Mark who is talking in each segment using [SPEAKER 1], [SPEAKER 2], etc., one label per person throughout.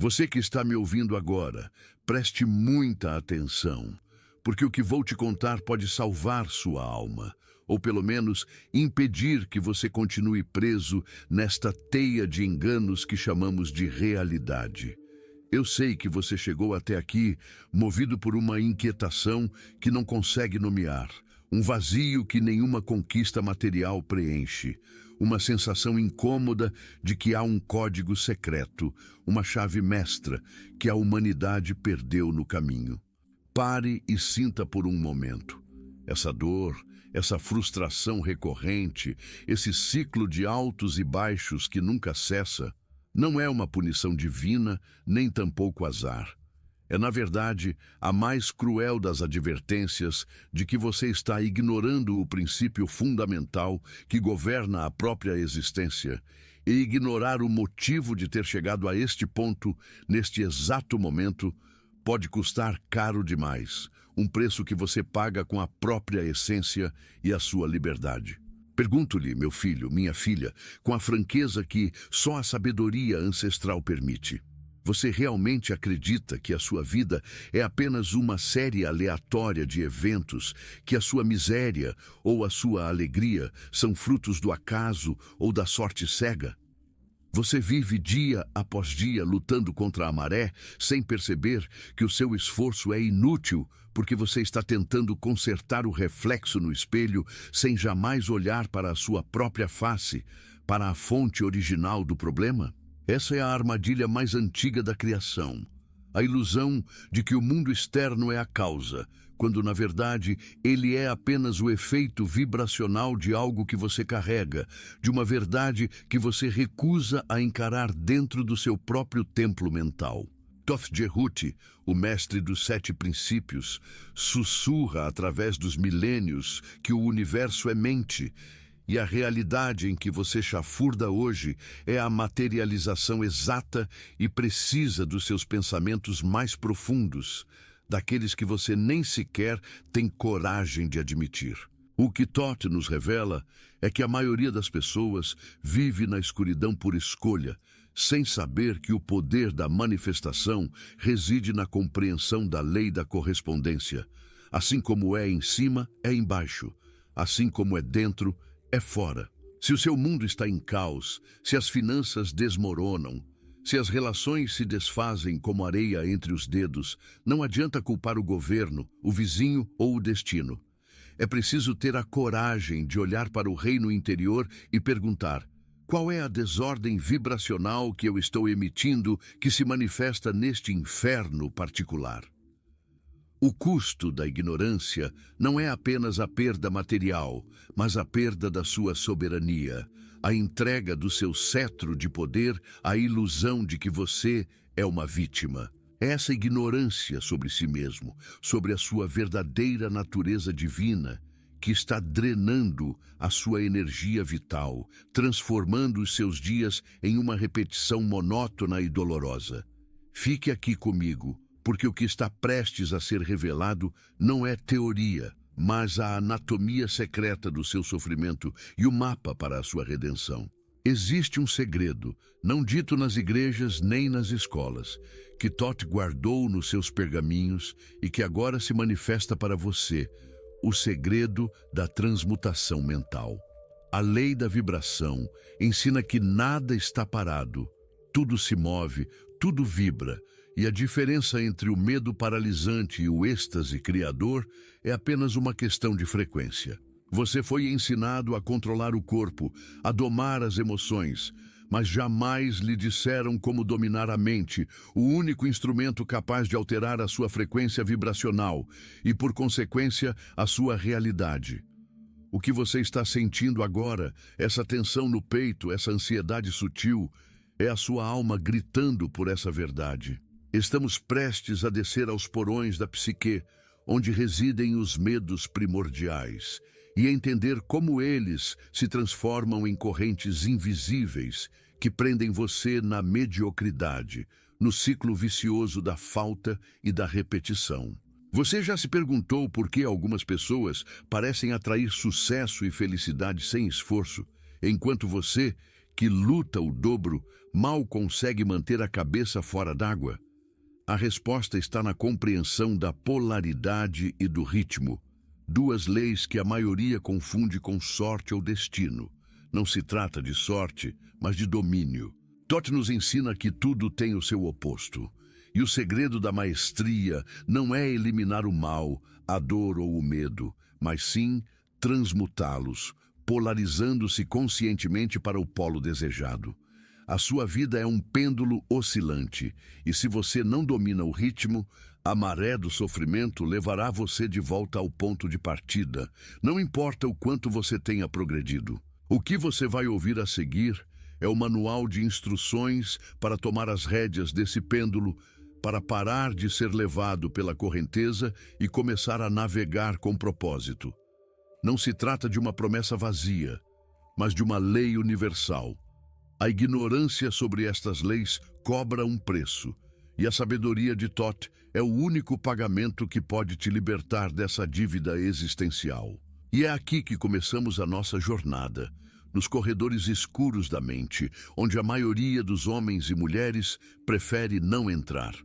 [SPEAKER 1] Você que está me ouvindo agora, preste muita atenção, porque o que vou te contar pode salvar sua alma, ou pelo menos impedir que você continue preso nesta teia de enganos que chamamos de realidade. Eu sei que você chegou até aqui movido por uma inquietação que não consegue nomear, um vazio que nenhuma conquista material preenche, uma sensação incômoda de que há um código secreto, uma chave mestra que a humanidade perdeu no caminho. Pare e sinta por um momento. Essa dor, essa frustração recorrente, esse ciclo de altos e baixos que nunca cessa, não é uma punição divina, nem tampouco azar. É, na verdade, a mais cruel das advertências de que você está ignorando o princípio fundamental que governa a própria existência, e ignorar o motivo de ter chegado a este ponto, neste exato momento, pode custar caro demais, um preço que você paga com a própria essência e a sua liberdade. Pergunto-lhe, meu filho, minha filha, com a franqueza que só a sabedoria ancestral permite. Você realmente acredita que a sua vida é apenas uma série aleatória de eventos, que a sua miséria ou a sua alegria são frutos do acaso ou da sorte cega? Você vive dia após dia lutando contra a maré, sem perceber que o seu esforço é inútil, porque você está tentando consertar o reflexo no espelho sem jamais olhar para a sua própria face, para a fonte original do problema? Essa é a armadilha mais antiga da criação. A ilusão de que o mundo externo é a causa, quando na verdade ele é apenas o efeito vibracional de algo que você carrega, de uma verdade que você recusa a encarar dentro do seu próprio templo mental. Thoth Jerhuti, o mestre dos 7 princípios, sussurra através dos milênios que o universo é mente, e a realidade em que você chafurda hoje é a materialização exata e precisa dos seus pensamentos mais profundos, daqueles que você nem sequer tem coragem de admitir. O que Thoth nos revela é que a maioria das pessoas vive na escuridão por escolha, sem saber que o poder da manifestação reside na compreensão da lei da correspondência. Assim como é em cima, é embaixo. Assim como é dentro, é fora. Se o seu mundo está em caos, se as finanças desmoronam, se as relações se desfazem como areia entre os dedos, não adianta culpar o governo, o vizinho ou o destino. É preciso ter a coragem de olhar para o reino interior e perguntar: qual é a desordem vibracional que eu estou emitindo que se manifesta neste inferno particular? O custo da ignorância não é apenas a perda material, mas a perda da sua soberania, a entrega do seu cetro de poder à ilusão de que você é uma vítima. É essa ignorância sobre si mesmo, sobre a sua verdadeira natureza divina, que está drenando a sua energia vital, transformando os seus dias em uma repetição monótona e dolorosa. Fique aqui comigo, porque o que está prestes a ser revelado não é teoria, mas a anatomia secreta do seu sofrimento e o mapa para a sua redenção. Existe um segredo, não dito nas igrejas nem nas escolas, que Thoth guardou nos seus pergaminhos e que agora se manifesta para você, o segredo da transmutação mental. A lei da vibração ensina que nada está parado, tudo se move, tudo vibra, e a diferença entre o medo paralisante e o êxtase criador é apenas uma questão de frequência. Você foi ensinado a controlar o corpo, a domar as emoções, mas jamais lhe disseram como dominar a mente, o único instrumento capaz de alterar a sua frequência vibracional e, por consequência, a sua realidade. O que você está sentindo agora, essa tensão no peito, essa ansiedade sutil, é a sua alma gritando por essa verdade. Estamos prestes a descer aos porões da psique, onde residem os medos primordiais, e entender como eles se transformam em correntes invisíveis que prendem você na mediocridade, no ciclo vicioso da falta e da repetição. Você já se perguntou por que algumas pessoas parecem atrair sucesso e felicidade sem esforço, enquanto você, que luta o dobro, mal consegue manter a cabeça fora d'água? A resposta está na compreensão da polaridade e do ritmo, duas leis que a maioria confunde com sorte ou destino. Não se trata de sorte, mas de domínio. Toth nos ensina que tudo tem o seu oposto. E o segredo da maestria não é eliminar o mal, a dor ou o medo, mas sim transmutá-los, polarizando-se conscientemente para o polo desejado. A sua vida é um pêndulo oscilante, e se você não domina o ritmo, a maré do sofrimento levará você de volta ao ponto de partida, não importa o quanto você tenha progredido. O que você vai ouvir a seguir é o manual de instruções para tomar as rédeas desse pêndulo, para parar de ser levado pela correnteza e começar a navegar com propósito. Não se trata de uma promessa vazia, mas de uma lei universal. A ignorância sobre estas leis cobra um preço, e a sabedoria de Toth é o único pagamento que pode te libertar dessa dívida existencial. E é aqui que começamos a nossa jornada, nos corredores escuros da mente, onde a maioria dos homens e mulheres prefere não entrar.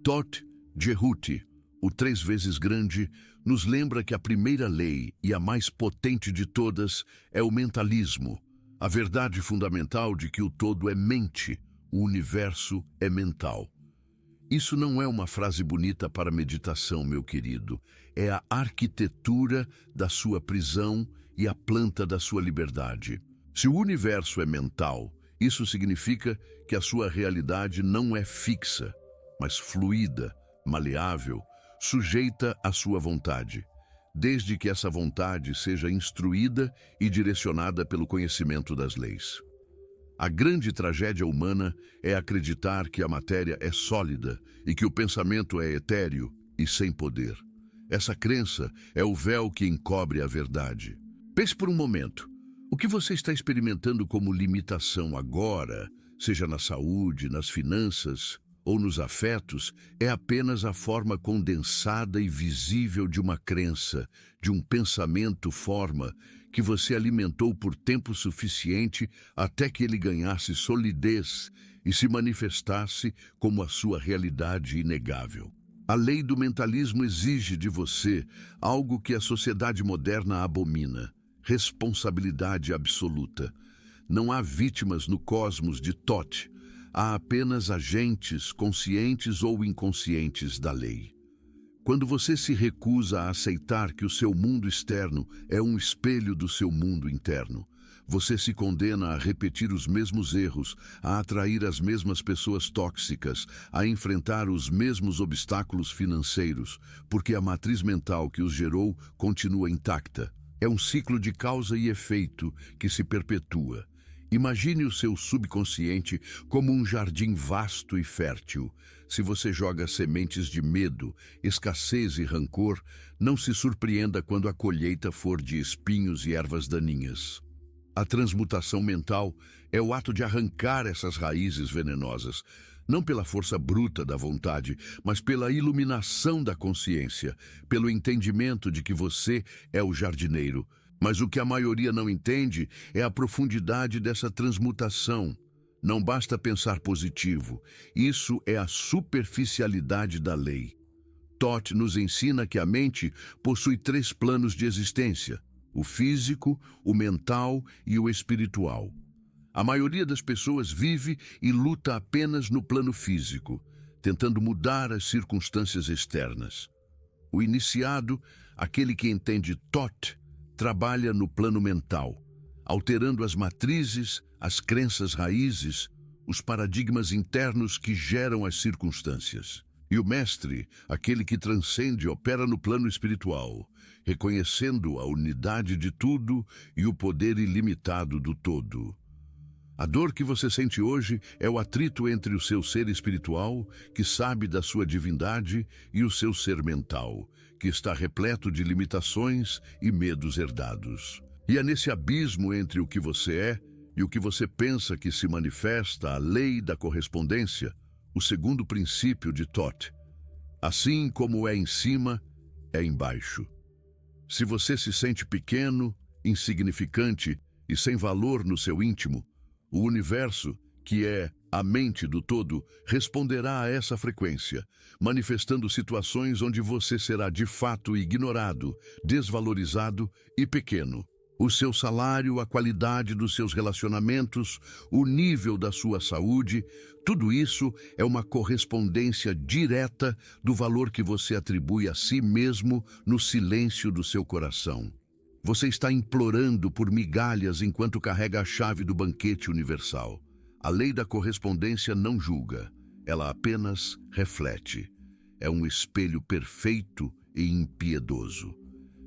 [SPEAKER 1] Toth Jehuti, o 3 vezes grande, nos lembra que a primeira lei e a mais potente de todas é o mentalismo, a verdade fundamental de que o todo é mente, o universo é mental. Isso não é uma frase bonita para meditação, meu querido. É a arquitetura da sua prisão e a planta da sua liberdade. Se o universo é mental, isso significa que a sua realidade não é fixa, mas fluida, maleável, sujeita à sua vontade, desde que essa vontade seja instruída e direcionada pelo conhecimento das leis. A grande tragédia humana é acreditar que a matéria é sólida e que o pensamento é etéreo e sem poder. Essa crença é o véu que encobre a verdade. Pense por um momento. O que você está experimentando como limitação agora, seja na saúde, nas finanças ou nos afetos, é apenas a forma condensada e visível de uma crença, de um pensamento-forma que você alimentou por tempo suficiente até que ele ganhasse solidez e se manifestasse como a sua realidade inegável. A lei do mentalismo exige de você algo que a sociedade moderna abomina: responsabilidade absoluta. Não há vítimas no cosmos de Toth. Há apenas agentes conscientes ou inconscientes da lei. Quando você se recusa a aceitar que o seu mundo externo é um espelho do seu mundo interno, você se condena a repetir os mesmos erros, a atrair as mesmas pessoas tóxicas, a enfrentar os mesmos obstáculos financeiros, porque a matriz mental que os gerou continua intacta. É um ciclo de causa e efeito que se perpetua. Imagine o seu subconsciente como um jardim vasto e fértil. Se você joga sementes de medo, escassez e rancor, não se surpreenda quando a colheita for de espinhos e ervas daninhas. A transmutação mental é o ato de arrancar essas raízes venenosas, não pela força bruta da vontade, mas pela iluminação da consciência, pelo entendimento de que você é o jardineiro. Mas o que a maioria não entende é a profundidade dessa transmutação. Não basta pensar positivo. Isso é a superficialidade da lei. Toth nos ensina que a mente possui 3 planos de existência: o físico, o mental e o espiritual. A maioria das pessoas vive e luta apenas no plano físico, tentando mudar as circunstâncias externas. O iniciado, aquele que entende Toth, trabalha no plano mental, alterando as matrizes, as crenças raízes, os paradigmas internos que geram as circunstâncias. E o mestre, aquele que transcende, opera no plano espiritual, reconhecendo a unidade de tudo e o poder ilimitado do todo. A dor que você sente hoje é o atrito entre o seu ser espiritual, que sabe da sua divindade, e o seu ser mental, que está repleto de limitações e medos herdados. E é nesse abismo entre o que você é e o que você pensa que se manifesta a lei da correspondência, o segundo princípio de Toth. Assim como é em cima, é embaixo. Se você se sente pequeno, insignificante e sem valor no seu íntimo, O universo, que é a mente do todo, responderá a essa frequência, manifestando situações onde você será de fato ignorado, desvalorizado e pequeno. O seu salário, a qualidade dos seus relacionamentos, o nível da sua saúde, tudo isso é uma correspondência direta do valor que você atribui a si mesmo no silêncio do seu coração. Você está implorando por migalhas enquanto carrega a chave do banquete universal. A lei da correspondência não julga, ela apenas reflete. É um espelho perfeito e impiedoso.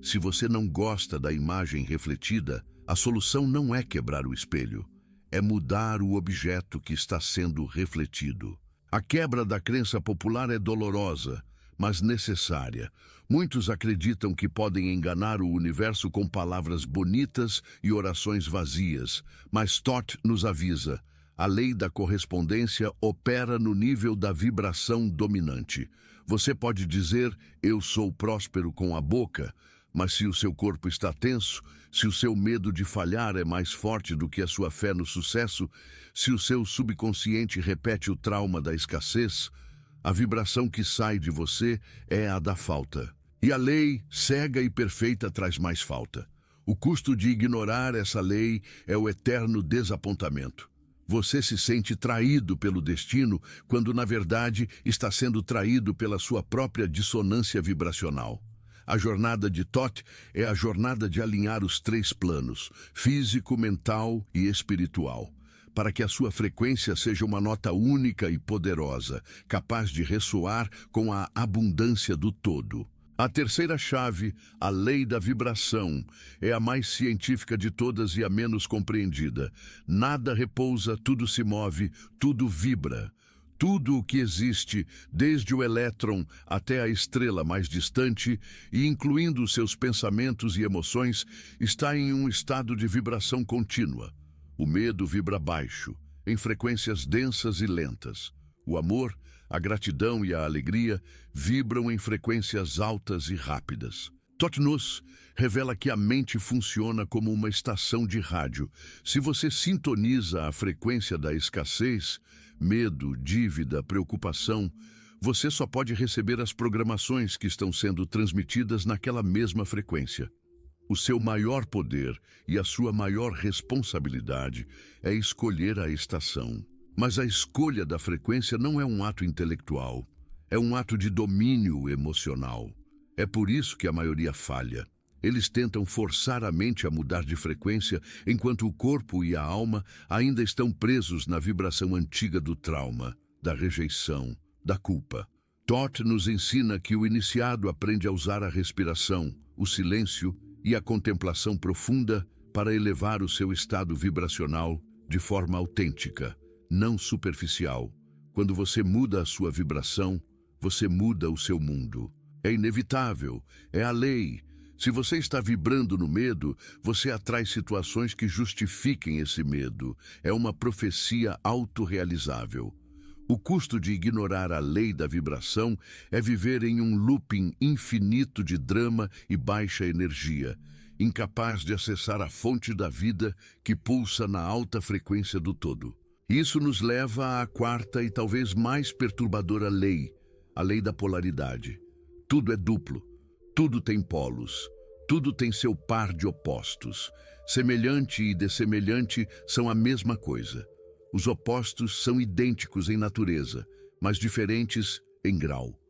[SPEAKER 1] Se você não gosta da imagem refletida, a solução não é quebrar o espelho, é mudar o objeto que está sendo refletido. A quebra da crença popular é dolorosa, mas necessária. Muitos acreditam que podem enganar o universo com palavras bonitas e orações vazias, mas Thoth nos avisa: a lei da correspondência opera no nível da vibração dominante. Você pode dizer, eu sou próspero com a boca, mas se o seu corpo está tenso, se o seu medo de falhar é mais forte do que a sua fé no sucesso, se o seu subconsciente repete o trauma da escassez, a vibração que sai de você é a da falta. E a lei, cega e perfeita, traz mais falta. O custo de ignorar essa lei é o eterno desapontamento. Você se sente traído pelo destino, quando na verdade está sendo traído pela sua própria dissonância vibracional. A jornada de Thoth é a jornada de alinhar os três planos, físico, mental e espiritual, para que a sua frequência seja uma nota única e poderosa, capaz de ressoar com a abundância do todo. A terceira chave, a lei da vibração, é a mais científica de todas e a menos compreendida. Nada repousa, tudo se move, tudo vibra. Tudo o que existe, desde o elétron até a estrela mais distante, e incluindo seus pensamentos e emoções, está em um estado de vibração contínua. O medo vibra baixo, em frequências densas e lentas. O amor, a gratidão e a alegria vibram em frequências altas e rápidas. Thoth Nos revela que a mente funciona como uma estação de rádio. Se você sintoniza a frequência da escassez, medo, dívida, preocupação, você só pode receber as programações que estão sendo transmitidas naquela mesma frequência. O seu maior poder e a sua maior responsabilidade é escolher a estação. Mas a escolha da frequência não é um ato intelectual, é um ato de domínio emocional. É por isso que a maioria falha. Eles tentam forçar a mente a mudar de frequência, enquanto o corpo e a alma ainda estão presos na vibração antiga do trauma, da rejeição, da culpa. Thoth nos ensina que o iniciado aprende a usar a respiração, o silêncio e a contemplação profunda para elevar o seu estado vibracional de forma autêntica, não superficial. Quando você muda a sua vibração, você muda o seu mundo. É inevitável, é a lei. Se você está vibrando no medo, você atrai situações que justifiquem esse medo. É uma profecia autorrealizável. O custo de ignorar a lei da vibração é viver em um looping infinito de drama e baixa energia, incapaz de acessar a fonte da vida que pulsa na alta frequência do todo. Isso nos leva à quarta e talvez mais perturbadora lei, a lei da polaridade. Tudo é duplo, tudo tem polos, tudo tem seu par de opostos. Semelhante e dessemelhante são a mesma coisa. Os opostos são idênticos em natureza, mas diferentes em grau.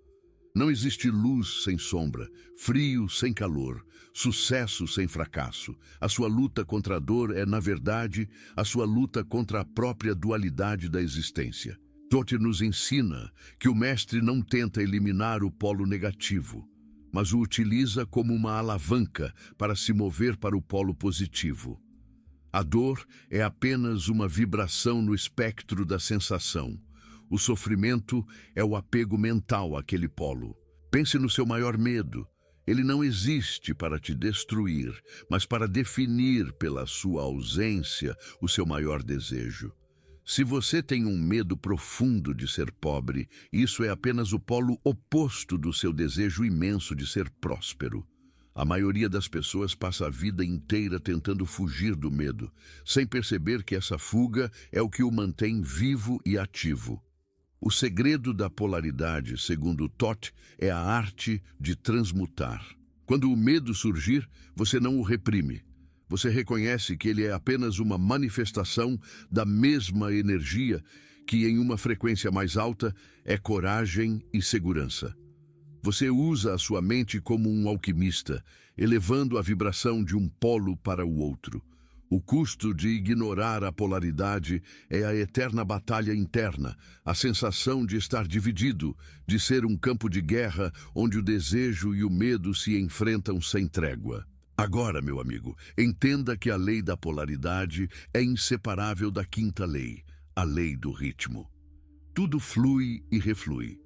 [SPEAKER 1] Não existe luz sem sombra, frio sem calor, sucesso sem fracasso. A sua luta contra a dor é, na verdade, a sua luta contra a própria dualidade da existência. Thoth nos ensina que o mestre não tenta eliminar o polo negativo, mas o utiliza como uma alavanca para se mover para o polo positivo. A dor é apenas uma vibração no espectro da sensação. O sofrimento é o apego mental àquele polo. Pense no seu maior medo. Ele não existe para te destruir, mas para definir pela sua ausência o seu maior desejo. Se você tem um medo profundo de ser pobre, isso é apenas o polo oposto do seu desejo imenso de ser próspero. A maioria das pessoas passa a vida inteira tentando fugir do medo, sem perceber que essa fuga é o que o mantém vivo e ativo. O segredo da polaridade, segundo Toth, é a arte de transmutar. Quando o medo surgir, você não o reprime. Você reconhece que ele é apenas uma manifestação da mesma energia que, em uma frequência mais alta, é coragem e segurança. Você usa a sua mente como um alquimista, elevando a vibração de um polo para o outro. O custo de ignorar a polaridade é a eterna batalha interna, a sensação de estar dividido, de ser um campo de guerra onde o desejo e o medo se enfrentam sem trégua. Agora, meu amigo, entenda que a lei da polaridade é inseparável da quinta lei, a lei do ritmo. Tudo flui e reflui.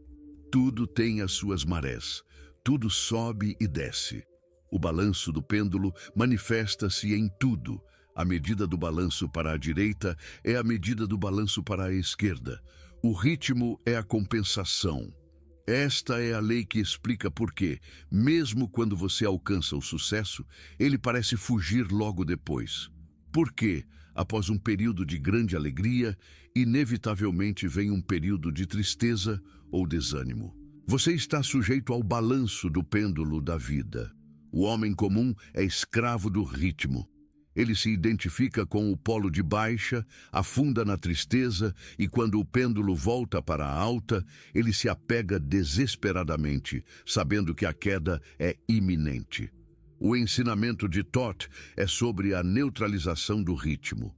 [SPEAKER 1] Tudo tem as suas marés. Tudo sobe e desce. O balanço do pêndulo manifesta-se em tudo. A medida do balanço para a direita é a medida do balanço para a esquerda. O ritmo é a compensação. Esta é a lei que explica por que, mesmo quando você alcança o sucesso, ele parece fugir logo depois. Por que, após um período de grande alegria, inevitavelmente vem um período de tristeza ou desânimo. Você está sujeito ao balanço do pêndulo da vida. O homem comum é escravo do ritmo. Ele se identifica com o polo de baixa, afunda na tristeza e, quando o pêndulo volta para a alta, ele se apega desesperadamente, sabendo que a queda é iminente. O ensinamento de Toth é sobre a neutralização do ritmo.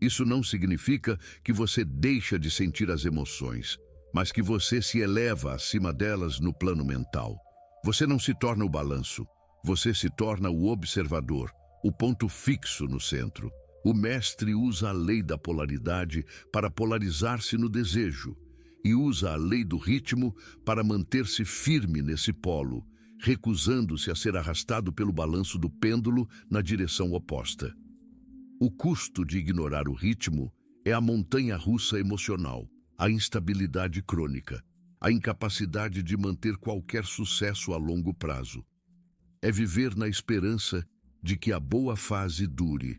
[SPEAKER 1] Isso não significa que você deixa de sentir as emoções, mas que você se eleva acima delas no plano mental. Você não se torna o balanço, você se torna o observador, o ponto fixo no centro. O mestre usa a lei da polaridade para polarizar-se no desejo e usa a lei do ritmo para manter-se firme nesse polo, recusando-se a ser arrastado pelo balanço do pêndulo na direção oposta. O custo de ignorar o ritmo é a montanha-russa emocional, a instabilidade crônica, a incapacidade de manter qualquer sucesso a longo prazo. É viver na esperança de que a boa fase dure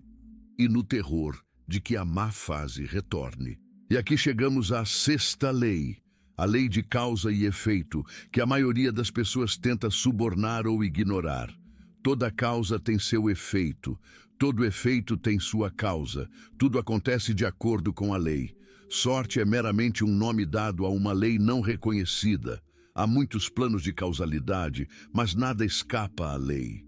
[SPEAKER 1] e no terror de que a má fase retorne. E aqui chegamos à sexta lei, a lei de causa e efeito, que a maioria das pessoas tenta subornar ou ignorar. Toda causa tem seu efeito, todo efeito tem sua causa, tudo acontece de acordo com a lei. Sorte é meramente um nome dado a uma lei não reconhecida. Há muitos planos de causalidade, mas nada escapa à lei.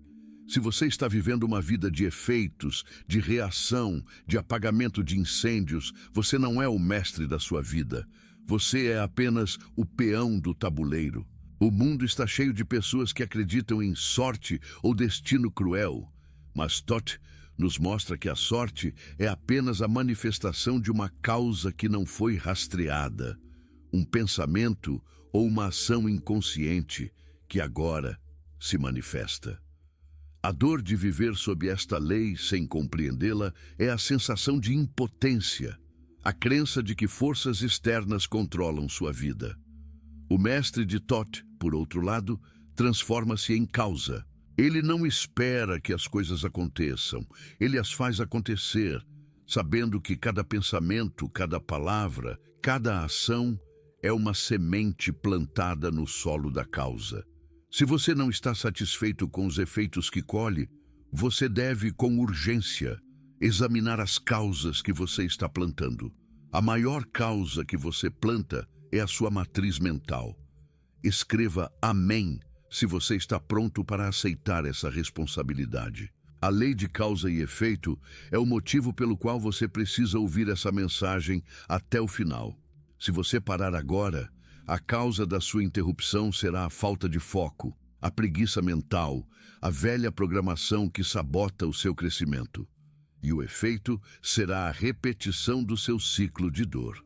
[SPEAKER 1] Se você está vivendo uma vida de efeitos, de reação, de apagamento de incêndios, você não é o mestre da sua vida. Você é apenas o peão do tabuleiro. O mundo está cheio de pessoas que acreditam em sorte ou destino cruel. Mas Toth nos mostra que a sorte é apenas a manifestação de uma causa que não foi rastreada. Um pensamento ou uma ação inconsciente que agora se manifesta. A dor de viver sob esta lei sem compreendê-la é a sensação de impotência, a crença de que forças externas controlam sua vida. O mestre de Toth, por outro lado, transforma-se em causa. Ele não espera que as coisas aconteçam, ele as faz acontecer, sabendo que cada pensamento, cada palavra, cada ação é uma semente plantada no solo da causa. Se você não está satisfeito com os efeitos que colhe, você deve, com urgência, examinar as causas que você está plantando. A maior causa que você planta é a sua matriz mental. Escreva amém se você está pronto para aceitar essa responsabilidade. A lei de causa e efeito é o motivo pelo qual você precisa ouvir essa mensagem até o final. Se você parar agora, a causa da sua interrupção será a falta de foco, a preguiça mental, a velha programação que sabota o seu crescimento. E o efeito será a repetição do seu ciclo de dor.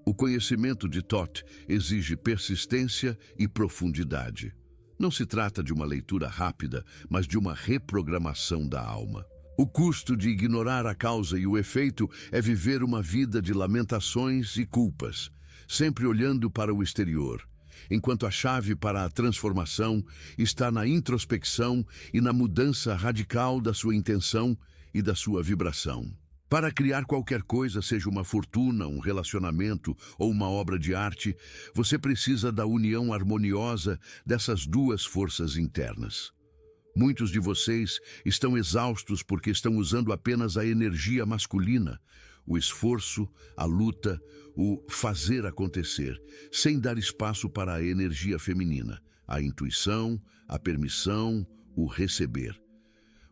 [SPEAKER 1] O conhecimento de Toth exige persistência e profundidade. Não se trata de uma leitura rápida, mas de uma reprogramação da alma. O custo de ignorar a causa e o efeito é viver uma vida de lamentações e culpas, sempre olhando para o exterior, enquanto a chave para a transformação está na introspecção e na mudança radical da sua intenção e da sua vibração. Para criar qualquer coisa, seja uma fortuna, um relacionamento ou uma obra de arte, você precisa da união harmoniosa dessas duas forças internas. Muitos de vocês estão exaustos porque estão usando apenas a energia masculina, o esforço, a luta, o fazer acontecer, sem dar espaço para a energia feminina, a intuição, a permissão, o receber.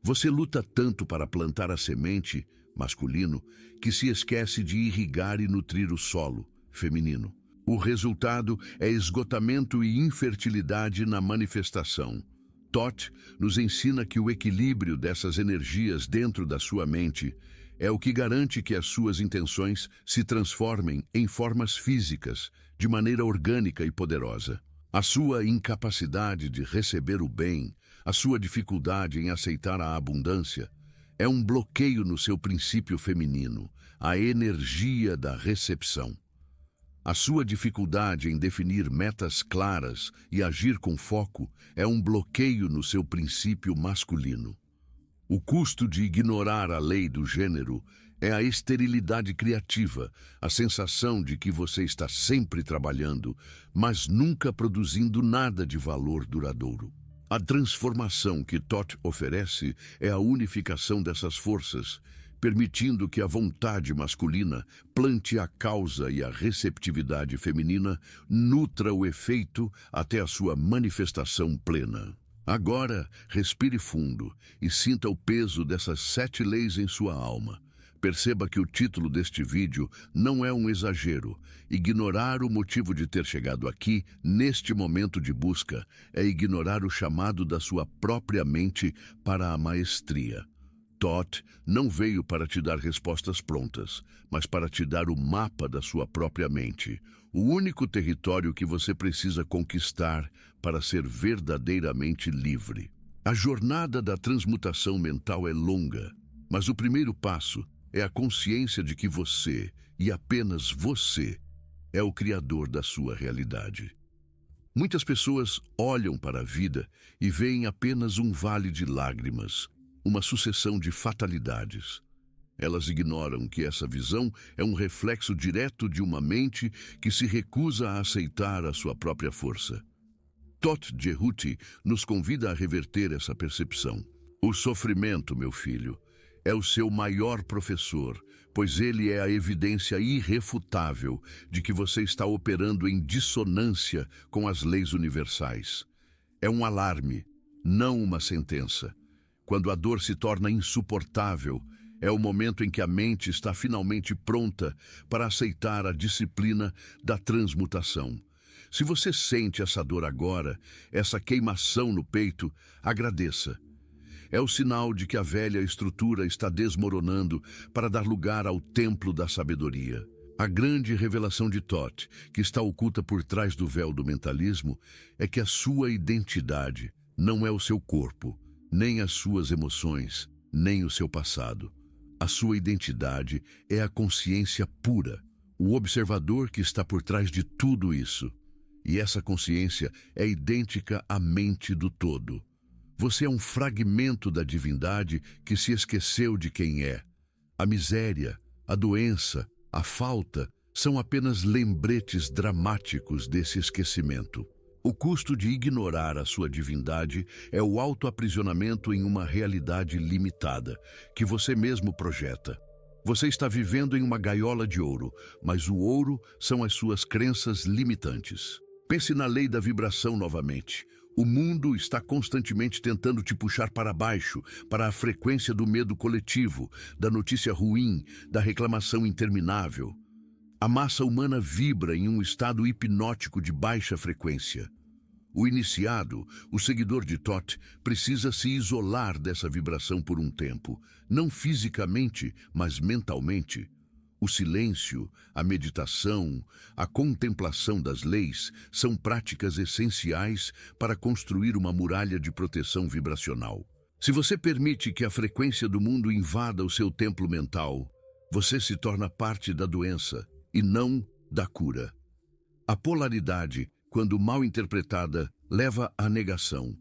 [SPEAKER 1] Você luta tanto para plantar a semente, masculino, que se esquece de irrigar e nutrir o solo, feminino. O resultado é esgotamento e infertilidade na manifestação. Thoth nos ensina que o equilíbrio dessas energias dentro da sua mente é o que garante que as suas intenções se transformem em formas físicas, de maneira orgânica e poderosa. A sua incapacidade de receber o bem, a sua dificuldade em aceitar a abundância, é um bloqueio no seu princípio feminino, a energia da recepção. A sua dificuldade em definir metas claras e agir com foco é um bloqueio no seu princípio masculino. O custo de ignorar a lei do gênero é a esterilidade criativa, a sensação de que você está sempre trabalhando, mas nunca produzindo nada de valor duradouro. A transformação que Thoth oferece é a unificação dessas forças, permitindo que a vontade masculina plante a causa e a receptividade feminina nutra o efeito até a sua manifestação plena. Agora, respire fundo e sinta o peso dessas 7 leis em sua alma. Perceba que o título deste vídeo não é um exagero. Ignorar o motivo de ter chegado aqui, neste momento de busca, é ignorar o chamado da sua própria mente para a maestria. Thoth não veio para te dar respostas prontas, mas para te dar o mapa da sua própria mente, o único território que você precisa conquistar para ser verdadeiramente livre. A jornada da transmutação mental é longa, mas o primeiro passo é a consciência de que você, e apenas você, é o criador da sua realidade. Muitas pessoas olham para a vida e veem apenas um vale de lágrimas, uma sucessão de fatalidades. Elas ignoram que essa visão é um reflexo direto de uma mente que se recusa a aceitar a sua própria força. Thoth Jehuti nos convida a reverter essa percepção. O sofrimento, meu filho, é o seu maior professor, pois ele é a evidência irrefutável de que você está operando em dissonância com as leis universais. É um alarme, não uma sentença. Quando a dor se torna insuportável, é o momento em que a mente está finalmente pronta para aceitar a disciplina da transmutação. Se você sente essa dor agora, essa queimação no peito, agradeça. É o sinal de que a velha estrutura está desmoronando para dar lugar ao templo da sabedoria. A grande revelação de Thoth, que está oculta por trás do véu do mentalismo, é que a sua identidade não é o seu corpo, nem as suas emoções, nem o seu passado. A sua identidade é a consciência pura, o observador que está por trás de tudo isso. E essa consciência é idêntica à mente do todo. Você é um fragmento da divindade que se esqueceu de quem é. A miséria, a doença, a falta são apenas lembretes dramáticos desse esquecimento. O custo de ignorar a sua divindade é o autoaprisionamento em uma realidade limitada, que você mesmo projeta. Você está vivendo em uma gaiola de ouro, mas o ouro são as suas crenças limitantes. Pense na lei da vibração novamente. O mundo está constantemente tentando te puxar para baixo, para a frequência do medo coletivo, da notícia ruim, da reclamação interminável. A massa humana vibra em um estado hipnótico de baixa frequência. O iniciado, o seguidor de Thoth, precisa se isolar dessa vibração por um tempo, não fisicamente, mas mentalmente. O silêncio, a meditação, a contemplação das leis são práticas essenciais para construir uma muralha de proteção vibracional. Se você permite que a frequência do mundo invada o seu templo mental, você se torna parte da doença e não da cura. A polaridade quando mal interpretada, leva à negação.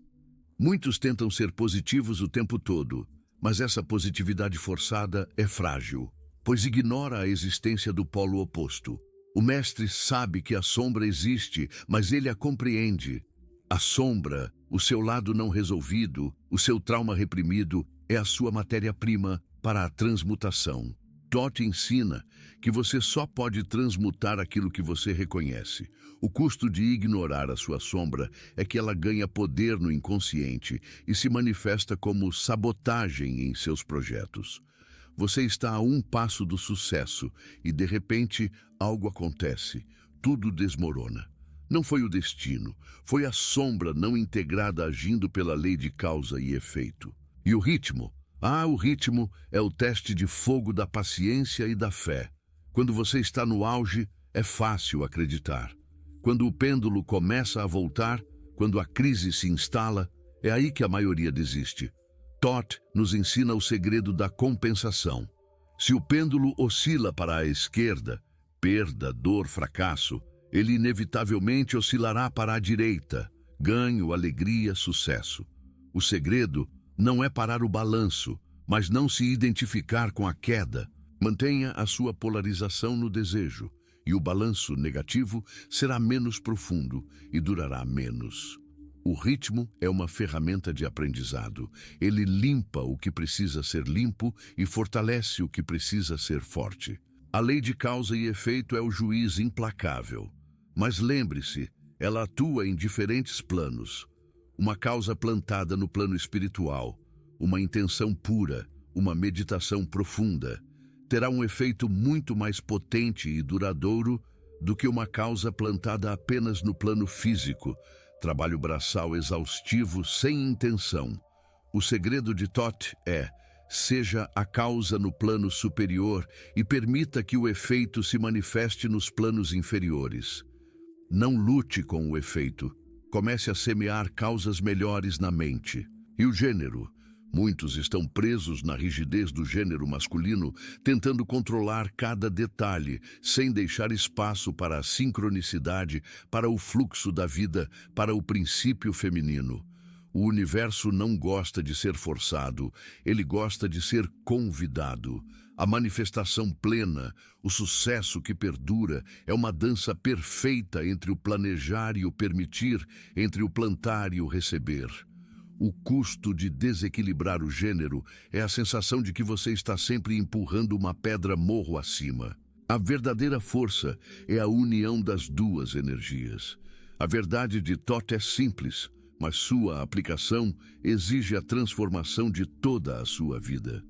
[SPEAKER 1] Muitos tentam ser positivos o tempo todo, mas essa positividade forçada é frágil, pois ignora a existência do polo oposto. O mestre sabe que a sombra existe, mas ele a compreende. A sombra, o seu lado não resolvido, o seu trauma reprimido, é a sua matéria-prima para a transmutação. Thoth ensina que você só pode transmutar aquilo que você reconhece. O custo de ignorar a sua sombra é que ela ganha poder no inconsciente e se manifesta como sabotagem em seus projetos. Você está a um passo do sucesso e, de repente, algo acontece. Tudo desmorona. Não foi o destino, foi a sombra não integrada agindo pela lei de causa e efeito. E o ritmo? O ritmo é o teste de fogo da paciência e da fé. Quando você está no auge, é fácil acreditar. Quando o pêndulo começa a voltar, quando a crise se instala, é aí que a maioria desiste. Thoth nos ensina o segredo da compensação. Se o pêndulo oscila para a esquerda, perda, dor, fracasso, ele inevitavelmente oscilará para a direita, ganho, alegria, sucesso. O segredo não é parar o balanço, mas não se identificar com a queda. Mantenha a sua polarização no desejo, e o balanço negativo será menos profundo e durará menos. O ritmo é uma ferramenta de aprendizado. Ele limpa o que precisa ser limpo e fortalece o que precisa ser forte. A lei de causa e efeito é o juiz implacável. Mas lembre-se, ela atua em diferentes planos. Uma causa plantada no plano espiritual, uma intenção pura, uma meditação profunda, terá um efeito muito mais potente e duradouro do que uma causa plantada apenas no plano físico, trabalho braçal exaustivo sem intenção. O segredo de Thoth é: seja a causa no plano superior e permita que o efeito se manifeste nos planos inferiores. Não lute com o efeito. Comece a semear causas melhores na mente. E o gênero? Muitos estão presos na rigidez do gênero masculino, tentando controlar cada detalhe, sem deixar espaço para a sincronicidade, para o fluxo da vida, para o princípio feminino. O universo não gosta de ser forçado, ele gosta de ser convidado. A manifestação plena, o sucesso que perdura, é uma dança perfeita entre o planejar e o permitir, entre o plantar e o receber. O custo de desequilibrar o gênero é a sensação de que você está sempre empurrando uma pedra morro acima. A verdadeira força é a união das duas energias. A verdade de Thoth é simples, mas sua aplicação exige a transformação de toda a sua vida.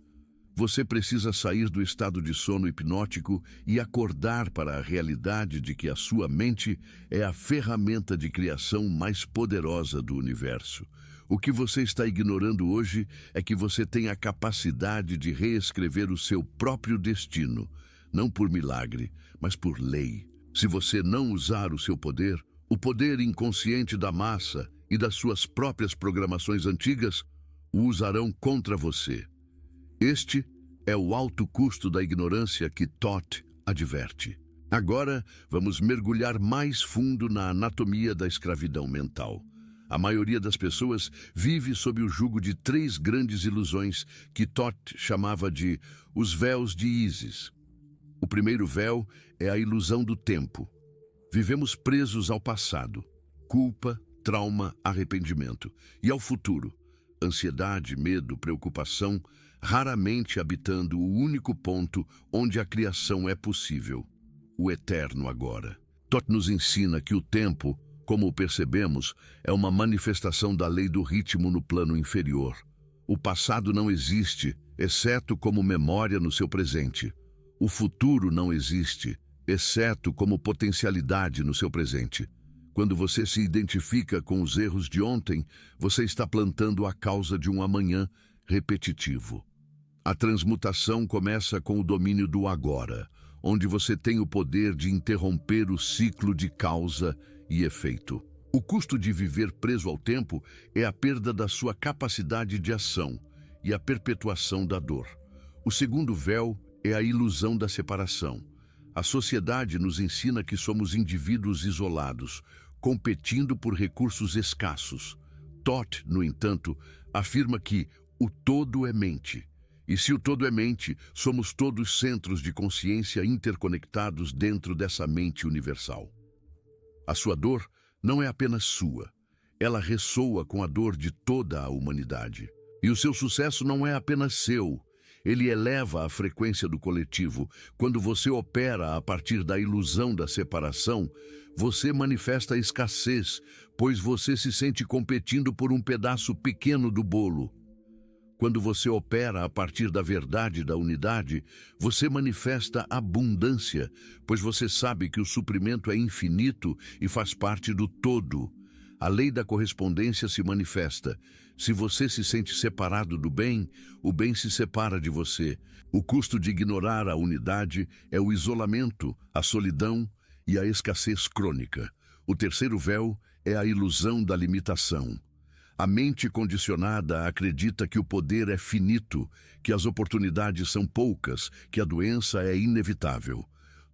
[SPEAKER 1] Você precisa sair do estado de sono hipnótico e acordar para a realidade de que a sua mente é a ferramenta de criação mais poderosa do universo. O que você está ignorando hoje é que você tem a capacidade de reescrever o seu próprio destino, não por milagre, mas por lei. Se você não usar o seu poder, o poder inconsciente da massa e das suas próprias programações antigas o usarão contra você. Este é o alto custo da ignorância que Thoth adverte. Agora, vamos mergulhar mais fundo na anatomia da escravidão mental. A maioria das pessoas vive sob o jugo de 3 grandes ilusões que Thoth chamava de os véus de Ísis. O primeiro véu é a ilusão do tempo. Vivemos presos ao passado, culpa, trauma, arrependimento, e ao futuro, ansiedade, medo, preocupação, raramente habitando o único ponto onde a criação é possível, o eterno agora. Thoth nos ensina que o tempo, como o percebemos, é uma manifestação da lei do ritmo no plano inferior. O passado não existe, exceto como memória no seu presente. O futuro não existe, exceto como potencialidade no seu presente. Quando você se identifica com os erros de ontem, você está plantando a causa de um amanhã repetitivo. A transmutação começa com o domínio do agora, onde você tem o poder de interromper o ciclo de causa e efeito. O custo de viver preso ao tempo é a perda da sua capacidade de ação e a perpetuação da dor. O segundo véu é a ilusão da separação. A sociedade nos ensina que somos indivíduos isolados, competindo por recursos escassos. Toth, no entanto, afirma que o todo é mente. E se o todo é mente, somos todos centros de consciência interconectados dentro dessa mente universal. A sua dor não é apenas sua. Ela ressoa com a dor de toda a humanidade. E o seu sucesso não é apenas seu. Ele eleva a frequência do coletivo. Quando você opera a partir da ilusão da separação, você manifesta escassez, pois você se sente competindo por um pedaço pequeno do bolo. Quando você opera a partir da verdade da unidade, você manifesta abundância, pois você sabe que o suprimento é infinito e faz parte do todo. A lei da correspondência se manifesta. Se você se sente separado do bem, o bem se separa de você. O custo de ignorar a unidade é o isolamento, a solidão e a escassez crônica. O terceiro véu é a ilusão da limitação. A mente condicionada acredita que o poder é finito, que as oportunidades são poucas, que a doença é inevitável.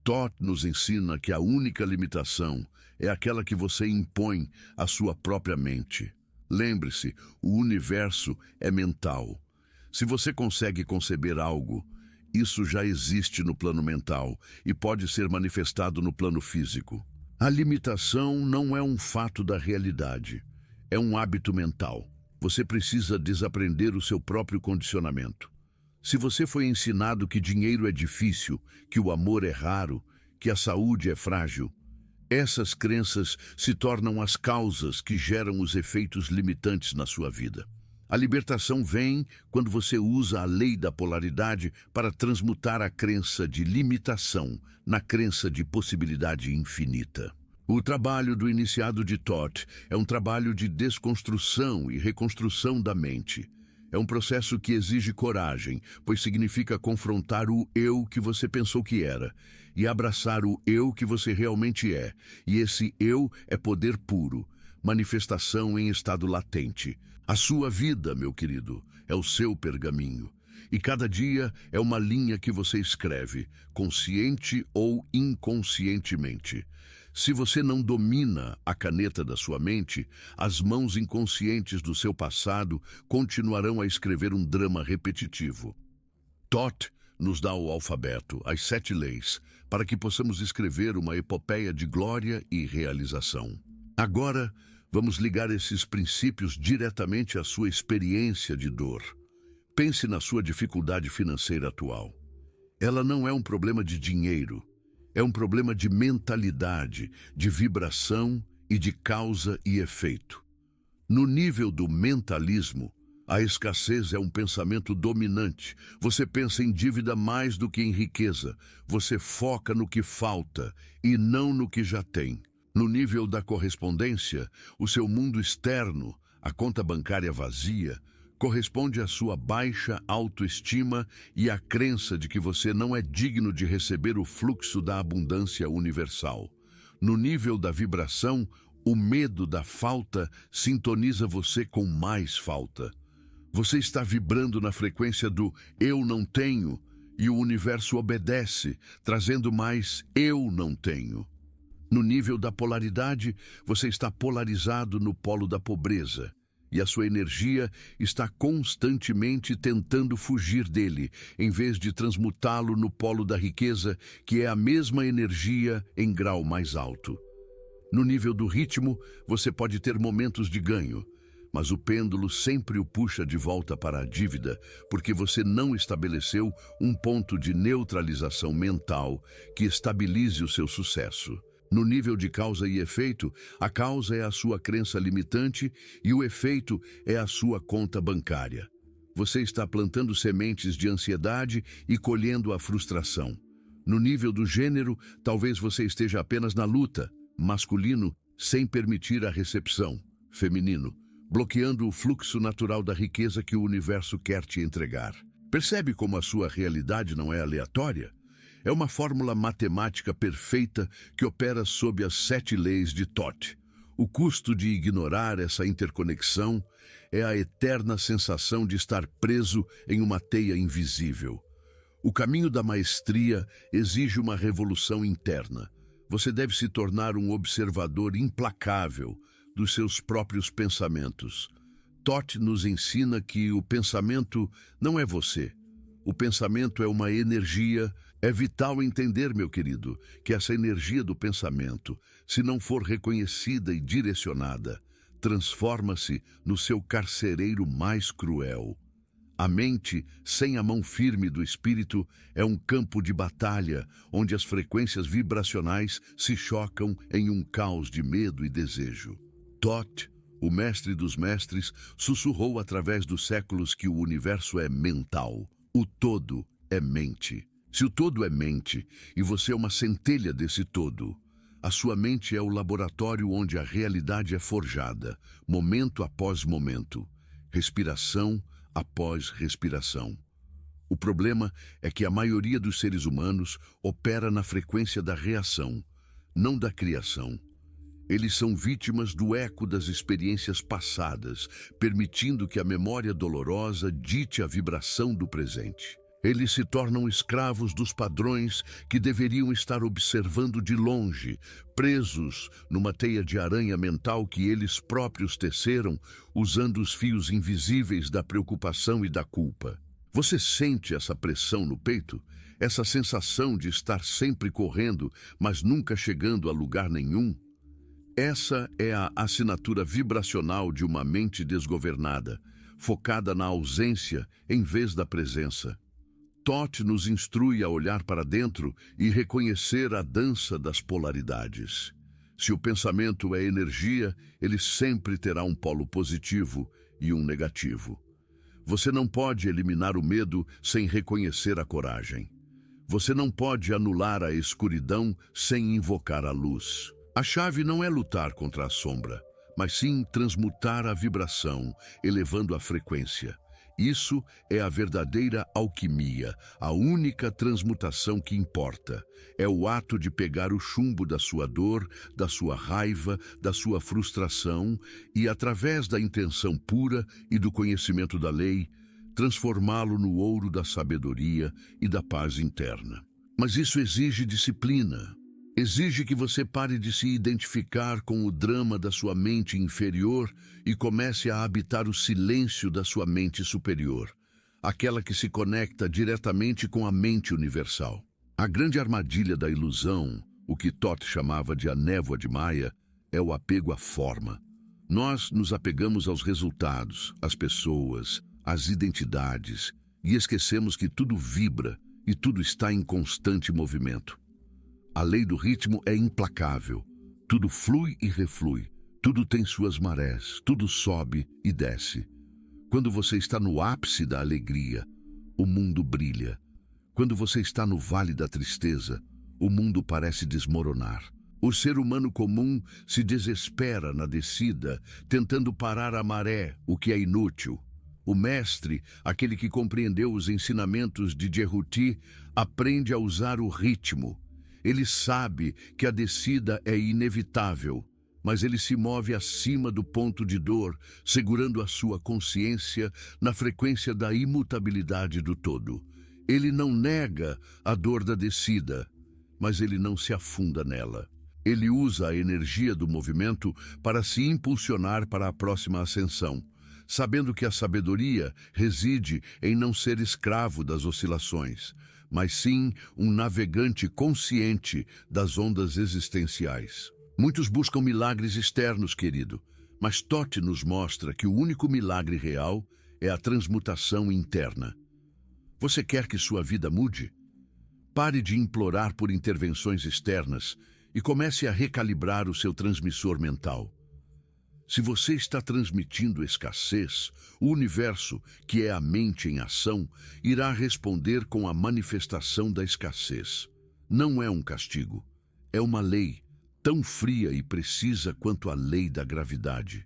[SPEAKER 1] Toth nos ensina que a única limitação é aquela que você impõe à sua própria mente. Lembre-se, o universo é mental. Se você consegue conceber algo, isso já existe no plano mental e pode ser manifestado no plano físico. A limitação não é um fato da realidade. É um hábito mental. Você precisa desaprender o seu próprio condicionamento. Se você foi ensinado que dinheiro é difícil, que o amor é raro, que a saúde é frágil, essas crenças se tornam as causas que geram os efeitos limitantes na sua vida. A libertação vem quando você usa a lei da polaridade para transmutar a crença de limitação na crença de possibilidade infinita. O trabalho do iniciado de Toth é um trabalho de desconstrução e reconstrução da mente. É um processo que exige coragem, pois significa confrontar o eu que você pensou que era e abraçar o eu que você realmente é. E esse eu é poder puro, manifestação em estado latente. A sua vida, meu querido, é o seu pergaminho. E cada dia é uma linha que você escreve, consciente ou inconscientemente. Se você não domina a caneta da sua mente, as mãos inconscientes do seu passado continuarão a escrever um drama repetitivo. Toth nos dá o alfabeto, as 7 leis, para que possamos escrever uma epopeia de glória e realização. Agora, vamos ligar esses princípios diretamente à sua experiência de dor. Pense na sua dificuldade financeira atual. Ela não é um problema de dinheiro. É um problema de mentalidade, de vibração e de causa e efeito. No nível do mentalismo, a escassez é um pensamento dominante. Você pensa em dívida mais do que em riqueza. Você foca no que falta e não no que já tem. No nível da correspondência, o seu mundo externo, a conta bancária vazia, corresponde à sua baixa autoestima e à crença de que você não é digno de receber o fluxo da abundância universal. No nível da vibração, o medo da falta sintoniza você com mais falta. Você está vibrando na frequência do eu não tenho e o universo obedece, trazendo mais eu não tenho. No nível da polaridade, você está polarizado no polo da pobreza. E a sua energia está constantemente tentando fugir dele, em vez de transmutá-lo no polo da riqueza, que é a mesma energia em grau mais alto. No nível do ritmo, você pode ter momentos de ganho, mas o pêndulo sempre o puxa de volta para a dívida, porque você não estabeleceu um ponto de neutralização mental que estabilize o seu sucesso. No nível de causa e efeito, a causa é a sua crença limitante e o efeito é a sua conta bancária. Você está plantando sementes de ansiedade e colhendo a frustração. No nível do gênero, talvez você esteja apenas na luta, masculino, sem permitir a recepção, feminino, bloqueando o fluxo natural da riqueza que o universo quer te entregar. Percebe como a sua realidade não é aleatória? É uma fórmula matemática perfeita que opera sob as 7 leis de Toth. O custo de ignorar essa interconexão é a eterna sensação de estar preso em uma teia invisível. O caminho da maestria exige uma revolução interna. Você deve se tornar um observador implacável dos seus próprios pensamentos. Toth nos ensina que o pensamento não é você. O pensamento é uma energia. É vital entender, meu querido, que essa energia do pensamento, se não for reconhecida e direcionada, transforma-se no seu carcereiro mais cruel. A mente, sem a mão firme do espírito, é um campo de batalha, onde as frequências vibracionais se chocam em um caos de medo e desejo. Thoth, o mestre dos mestres, sussurrou através dos séculos que o universo é mental. O todo é mente. Se o todo é mente, e você é uma centelha desse todo, a sua mente é o laboratório onde a realidade é forjada, momento após momento, respiração após respiração. O problema é que a maioria dos seres humanos opera na frequência da reação, não da criação. Eles são vítimas do eco das experiências passadas, permitindo que a memória dolorosa dite a vibração do presente. Eles se tornam escravos dos padrões que deveriam estar observando de longe, presos numa teia de aranha mental que eles próprios teceram, usando os fios invisíveis da preocupação e da culpa. Você sente essa pressão no peito? Essa sensação de estar sempre correndo, mas nunca chegando a lugar nenhum? Essa é a assinatura vibracional de uma mente desgovernada, focada na ausência em vez da presença. Thoth nos instrui a olhar para dentro e reconhecer a dança das polaridades. Se o pensamento é energia, ele sempre terá um polo positivo e um negativo. Você não pode eliminar o medo sem reconhecer a coragem. Você não pode anular a escuridão sem invocar a luz. A chave não é lutar contra a sombra, mas sim transmutar a vibração, elevando a frequência. Isso é a verdadeira alquimia, a única transmutação que importa. É o ato de pegar o chumbo da sua dor, da sua raiva, da sua frustração e, através da intenção pura e do conhecimento da lei, transformá-lo no ouro da sabedoria e da paz interna. Mas isso exige disciplina. Exige que você pare de se identificar com o drama da sua mente inferior e comece a habitar o silêncio da sua mente superior, aquela que se conecta diretamente com a mente universal. A grande armadilha da ilusão, o que Thoth chamava de a névoa de Maia, é o apego à forma. Nós nos apegamos aos resultados, às pessoas, às identidades, e esquecemos que tudo vibra e tudo está em constante movimento. A lei do ritmo é implacável. Tudo flui e reflui. Tudo tem suas marés. Tudo sobe e desce. Quando você está no ápice da alegria, o mundo brilha. Quando você está no vale da tristeza, o mundo parece desmoronar. O ser humano comum se desespera na descida, tentando parar a maré, o que é inútil. O mestre, aquele que compreendeu os ensinamentos de Djehuti, aprende a usar o ritmo. Ele sabe que a descida é inevitável, mas ele se move acima do ponto de dor, segurando a sua consciência na frequência da imutabilidade do todo. Ele não nega a dor da descida, mas ele não se afunda nela. Ele usa a energia do movimento para se impulsionar para a próxima ascensão, sabendo que a sabedoria reside em não ser escravo das oscilações, mas sim um navegante consciente das ondas existenciais. Muitos buscam milagres externos, querido, mas Thoth nos mostra que o único milagre real é a transmutação interna. Você quer que sua vida mude? Pare de implorar por intervenções externas e comece a recalibrar o seu transmissor mental. Se você está transmitindo escassez, o universo, que é a mente em ação, irá responder com a manifestação da escassez. Não é um castigo, é uma lei, tão fria e precisa quanto a lei da gravidade.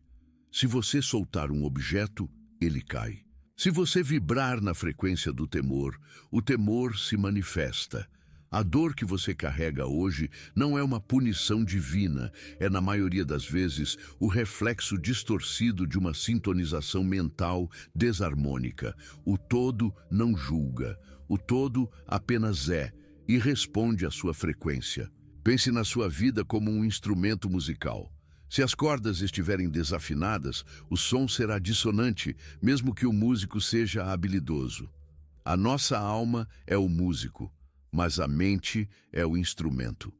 [SPEAKER 1] Se você soltar um objeto, ele cai. Se você vibrar na frequência do temor, o temor se manifesta. A dor que você carrega hoje não é uma punição divina, é, na maioria das vezes, o reflexo distorcido de uma sintonização mental desarmônica. O todo não julga, o todo apenas é e responde à sua frequência. Pense na sua vida como um instrumento musical. Se as cordas estiverem desafinadas, o som será dissonante, mesmo que o músico seja habilidoso. A nossa alma é o músico, mas a mente é o instrumento.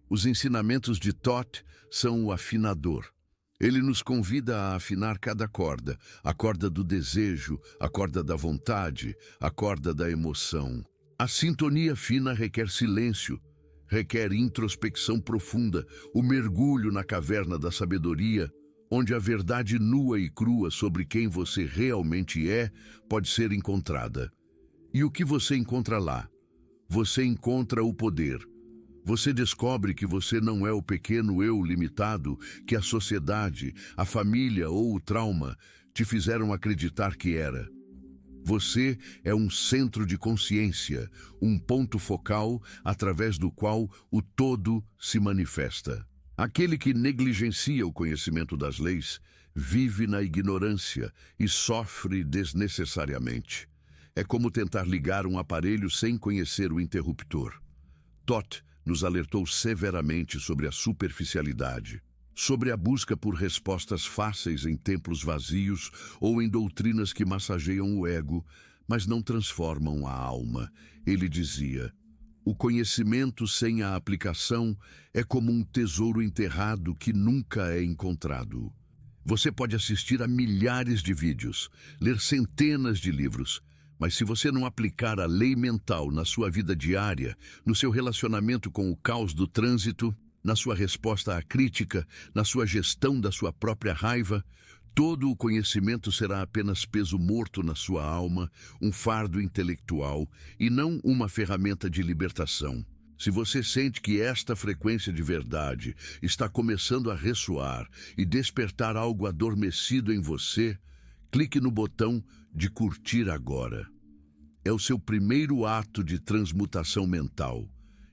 [SPEAKER 1] Os ensinamentos de Thoth são o afinador. Ele nos convida a afinar cada corda, a corda do desejo, a corda da vontade, a corda da emoção. A sintonia fina requer silêncio, requer introspecção profunda, o mergulho na caverna da sabedoria, onde a verdade nua e crua sobre quem você realmente é pode ser encontrada. E o que você encontra lá? Você encontra o poder. Você descobre que você não é o pequeno eu limitado que a sociedade, a família ou o trauma te fizeram acreditar que era. Você é um centro de consciência, um ponto focal através do qual o todo se manifesta. Aquele que negligencia o conhecimento das leis vive na ignorância e sofre desnecessariamente. É como tentar ligar um aparelho sem conhecer o interruptor. Thoth nos alertou severamente sobre a superficialidade, sobre a busca por respostas fáceis em templos vazios ou em doutrinas que massageiam o ego, mas não transformam a alma. Ele dizia: o conhecimento sem a aplicação é como um tesouro enterrado que nunca é encontrado. Você pode assistir a milhares de vídeos, ler centenas de livros, mas se você não aplicar a lei mental na sua vida diária, no seu relacionamento com o caos do trânsito, na sua resposta à crítica, na sua gestão da sua própria raiva, todo o conhecimento será apenas peso morto na sua alma, um fardo intelectual e não uma ferramenta de libertação. Se você sente que esta frequência de verdade está começando a ressoar e despertar algo adormecido em você, clique no botão de curtir agora. É o seu primeiro ato de transmutação mental.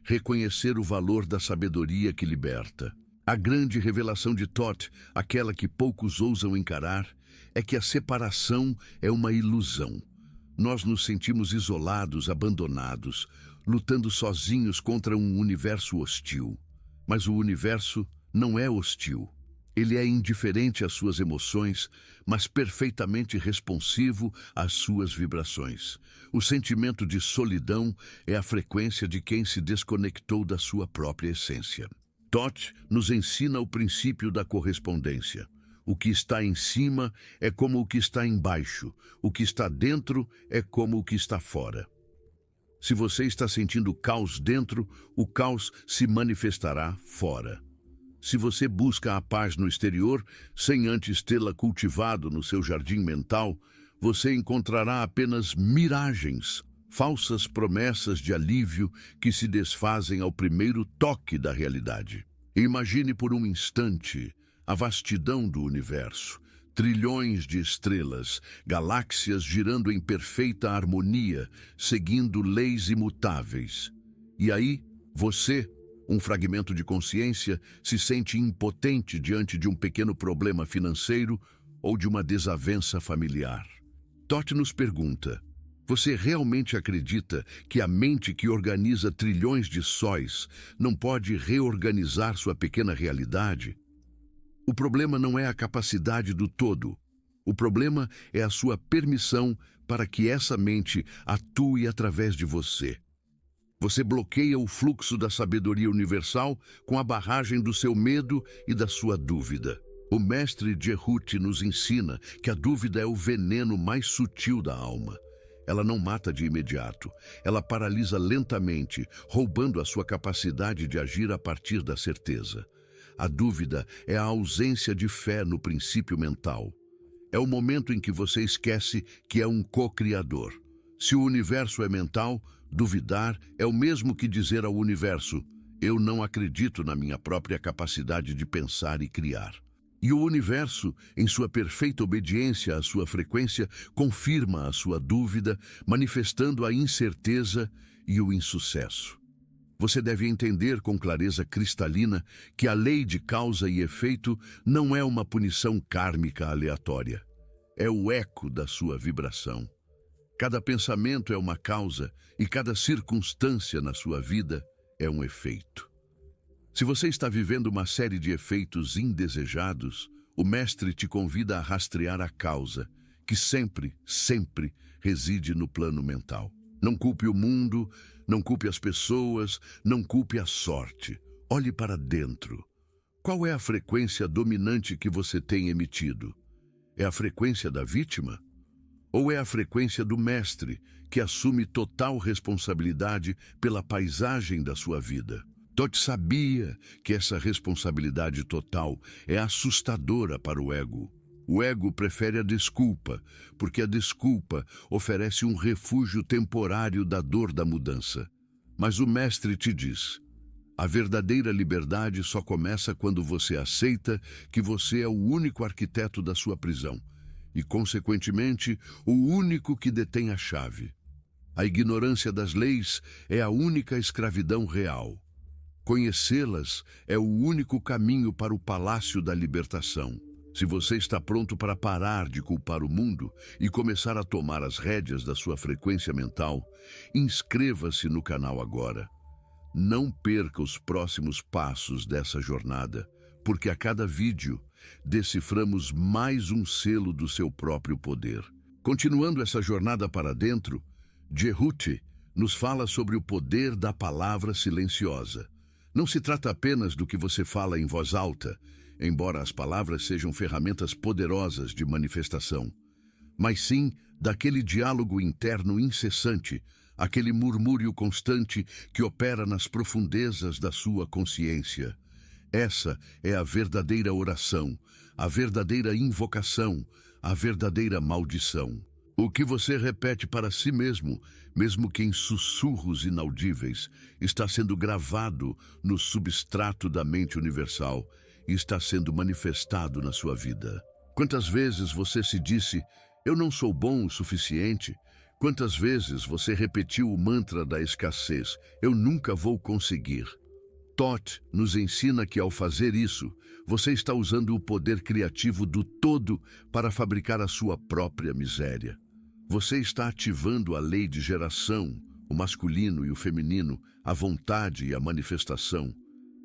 [SPEAKER 1] Reconhecer o valor da sabedoria que liberta. A grande revelação de Thoth, aquela que poucos ousam encarar, é que a separação é uma ilusão. Nós nos sentimos isolados, abandonados, lutando sozinhos contra um universo hostil. Mas o universo não é hostil. Ele é indiferente às suas emoções, mas perfeitamente responsivo às suas vibrações. O sentimento de solidão é a frequência de quem se desconectou da sua própria essência. Thoth nos ensina o princípio da correspondência. O que está em cima é como o que está embaixo. O que está dentro é como o que está fora. Se você está sentindo caos dentro, o caos se manifestará fora. Se você busca a paz no exterior, sem antes tê-la cultivado no seu jardim mental, você encontrará apenas miragens, falsas promessas de alívio que se desfazem ao primeiro toque da realidade. Imagine por um instante a vastidão do universo, trilhões de estrelas, galáxias girando em perfeita harmonia, seguindo leis imutáveis. E aí, você, um fragmento de consciência, se sente impotente diante de um pequeno problema financeiro ou de uma desavença familiar. Thoth nos pergunta: você realmente acredita que a mente que organiza trilhões de sóis não pode reorganizar sua pequena realidade? O problema não é a capacidade do todo. O problema é a sua permissão para que essa mente atue através de você. Você bloqueia o fluxo da sabedoria universal com a barragem do seu medo e da sua dúvida. O mestre Jehut nos ensina que a dúvida é o veneno mais sutil da alma. Ela não mata de imediato. Ela paralisa lentamente, roubando a sua capacidade de agir a partir da certeza. A dúvida é a ausência de fé no princípio mental. É o momento em que você esquece que é um co-criador. Se o universo é mental, duvidar é o mesmo que dizer ao universo: eu não acredito na minha própria capacidade de pensar e criar. E o universo, em sua perfeita obediência à sua frequência, confirma a sua dúvida, manifestando a incerteza e o insucesso. Você deve entender com clareza cristalina que a lei de causa e efeito não é uma punição kármica aleatória. É o eco da sua vibração. Cada pensamento é uma causa e cada circunstância na sua vida é um efeito. Se você está vivendo uma série de efeitos indesejados, o mestre te convida a rastrear a causa, que sempre, sempre reside no plano mental. Não culpe o mundo, não culpe as pessoas, não culpe a sorte. Olhe para dentro. Qual é a frequência dominante que você tem emitido? É a frequência da vítima? Ou é a frequência do mestre, que assume total responsabilidade pela paisagem da sua vida? Todd sabia que essa responsabilidade total é assustadora para o ego. O ego prefere a desculpa, porque a desculpa oferece um refúgio temporário da dor da mudança. Mas o mestre te diz: a verdadeira liberdade só começa quando você aceita que você é o único arquiteto da sua prisão e, consequentemente, o único que detém a chave. A ignorância das leis é a única escravidão real. Conhecê-las é o único caminho para o palácio da libertação. Se você está pronto para parar de culpar o mundo e começar a tomar as rédeas da sua frequência mental, inscreva-se no canal agora. Não perca os próximos passos dessa jornada, porque a cada vídeo deciframos mais um selo do seu próprio poder. Continuando essa jornada para dentro, Jehuti nos fala sobre o poder da palavra silenciosa. Não se trata apenas do que você fala em voz alta, embora as palavras sejam ferramentas poderosas de manifestação, mas sim daquele diálogo interno incessante, aquele murmúrio constante que opera nas profundezas da sua consciência. Essa é a verdadeira oração, a verdadeira invocação, a verdadeira maldição. O que você repete para si mesmo, mesmo que em sussurros inaudíveis, está sendo gravado no substrato da mente universal e está sendo manifestado na sua vida. Quantas vezes você se disse: eu não sou bom o suficiente? Quantas vezes você repetiu o mantra da escassez: eu nunca vou conseguir? Todd nos ensina que, ao fazer isso, você está usando o poder criativo do todo para fabricar a sua própria miséria. Você está ativando a lei de geração, o masculino e o feminino, a vontade e a manifestação,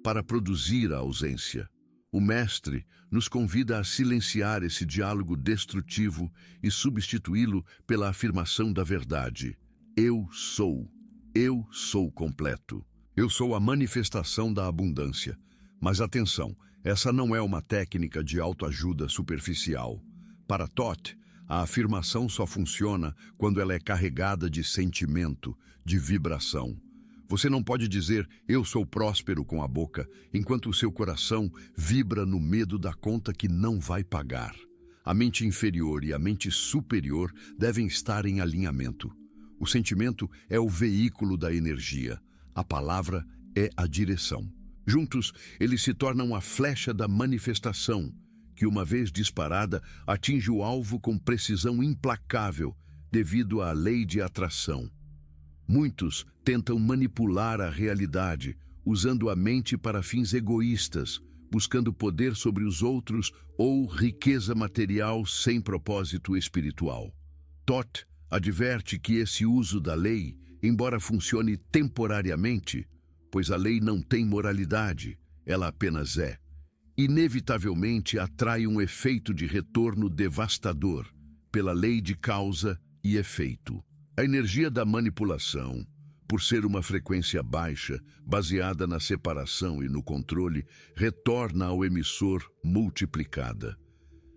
[SPEAKER 1] para produzir a ausência. O mestre nos convida a silenciar esse diálogo destrutivo e substituí-lo pela afirmação da verdade. Eu sou completo. Eu sou a manifestação da abundância. Mas atenção, essa não é uma técnica de autoajuda superficial. Para Todd, a afirmação só funciona quando ela é carregada de sentimento, de vibração. Você não pode dizer "eu sou próspero" com a boca, enquanto o seu coração vibra no medo da conta que não vai pagar. A mente inferior e a mente superior devem estar em alinhamento. O sentimento é o veículo da energia. A palavra é a direção. Juntos, eles se tornam a flecha da manifestação, que, uma vez disparada, atinge o alvo com precisão implacável, devido à lei de atração. Muitos tentam manipular a realidade, usando a mente para fins egoístas, buscando poder sobre os outros ou riqueza material sem propósito espiritual. Todd adverte que esse uso da lei, embora funcione temporariamente, pois a lei não tem moralidade, ela apenas é, inevitavelmente atrai um efeito de retorno devastador pela lei de causa e efeito. A energia da manipulação, por ser uma frequência baixa, baseada na separação e no controle, retorna ao emissor multiplicada.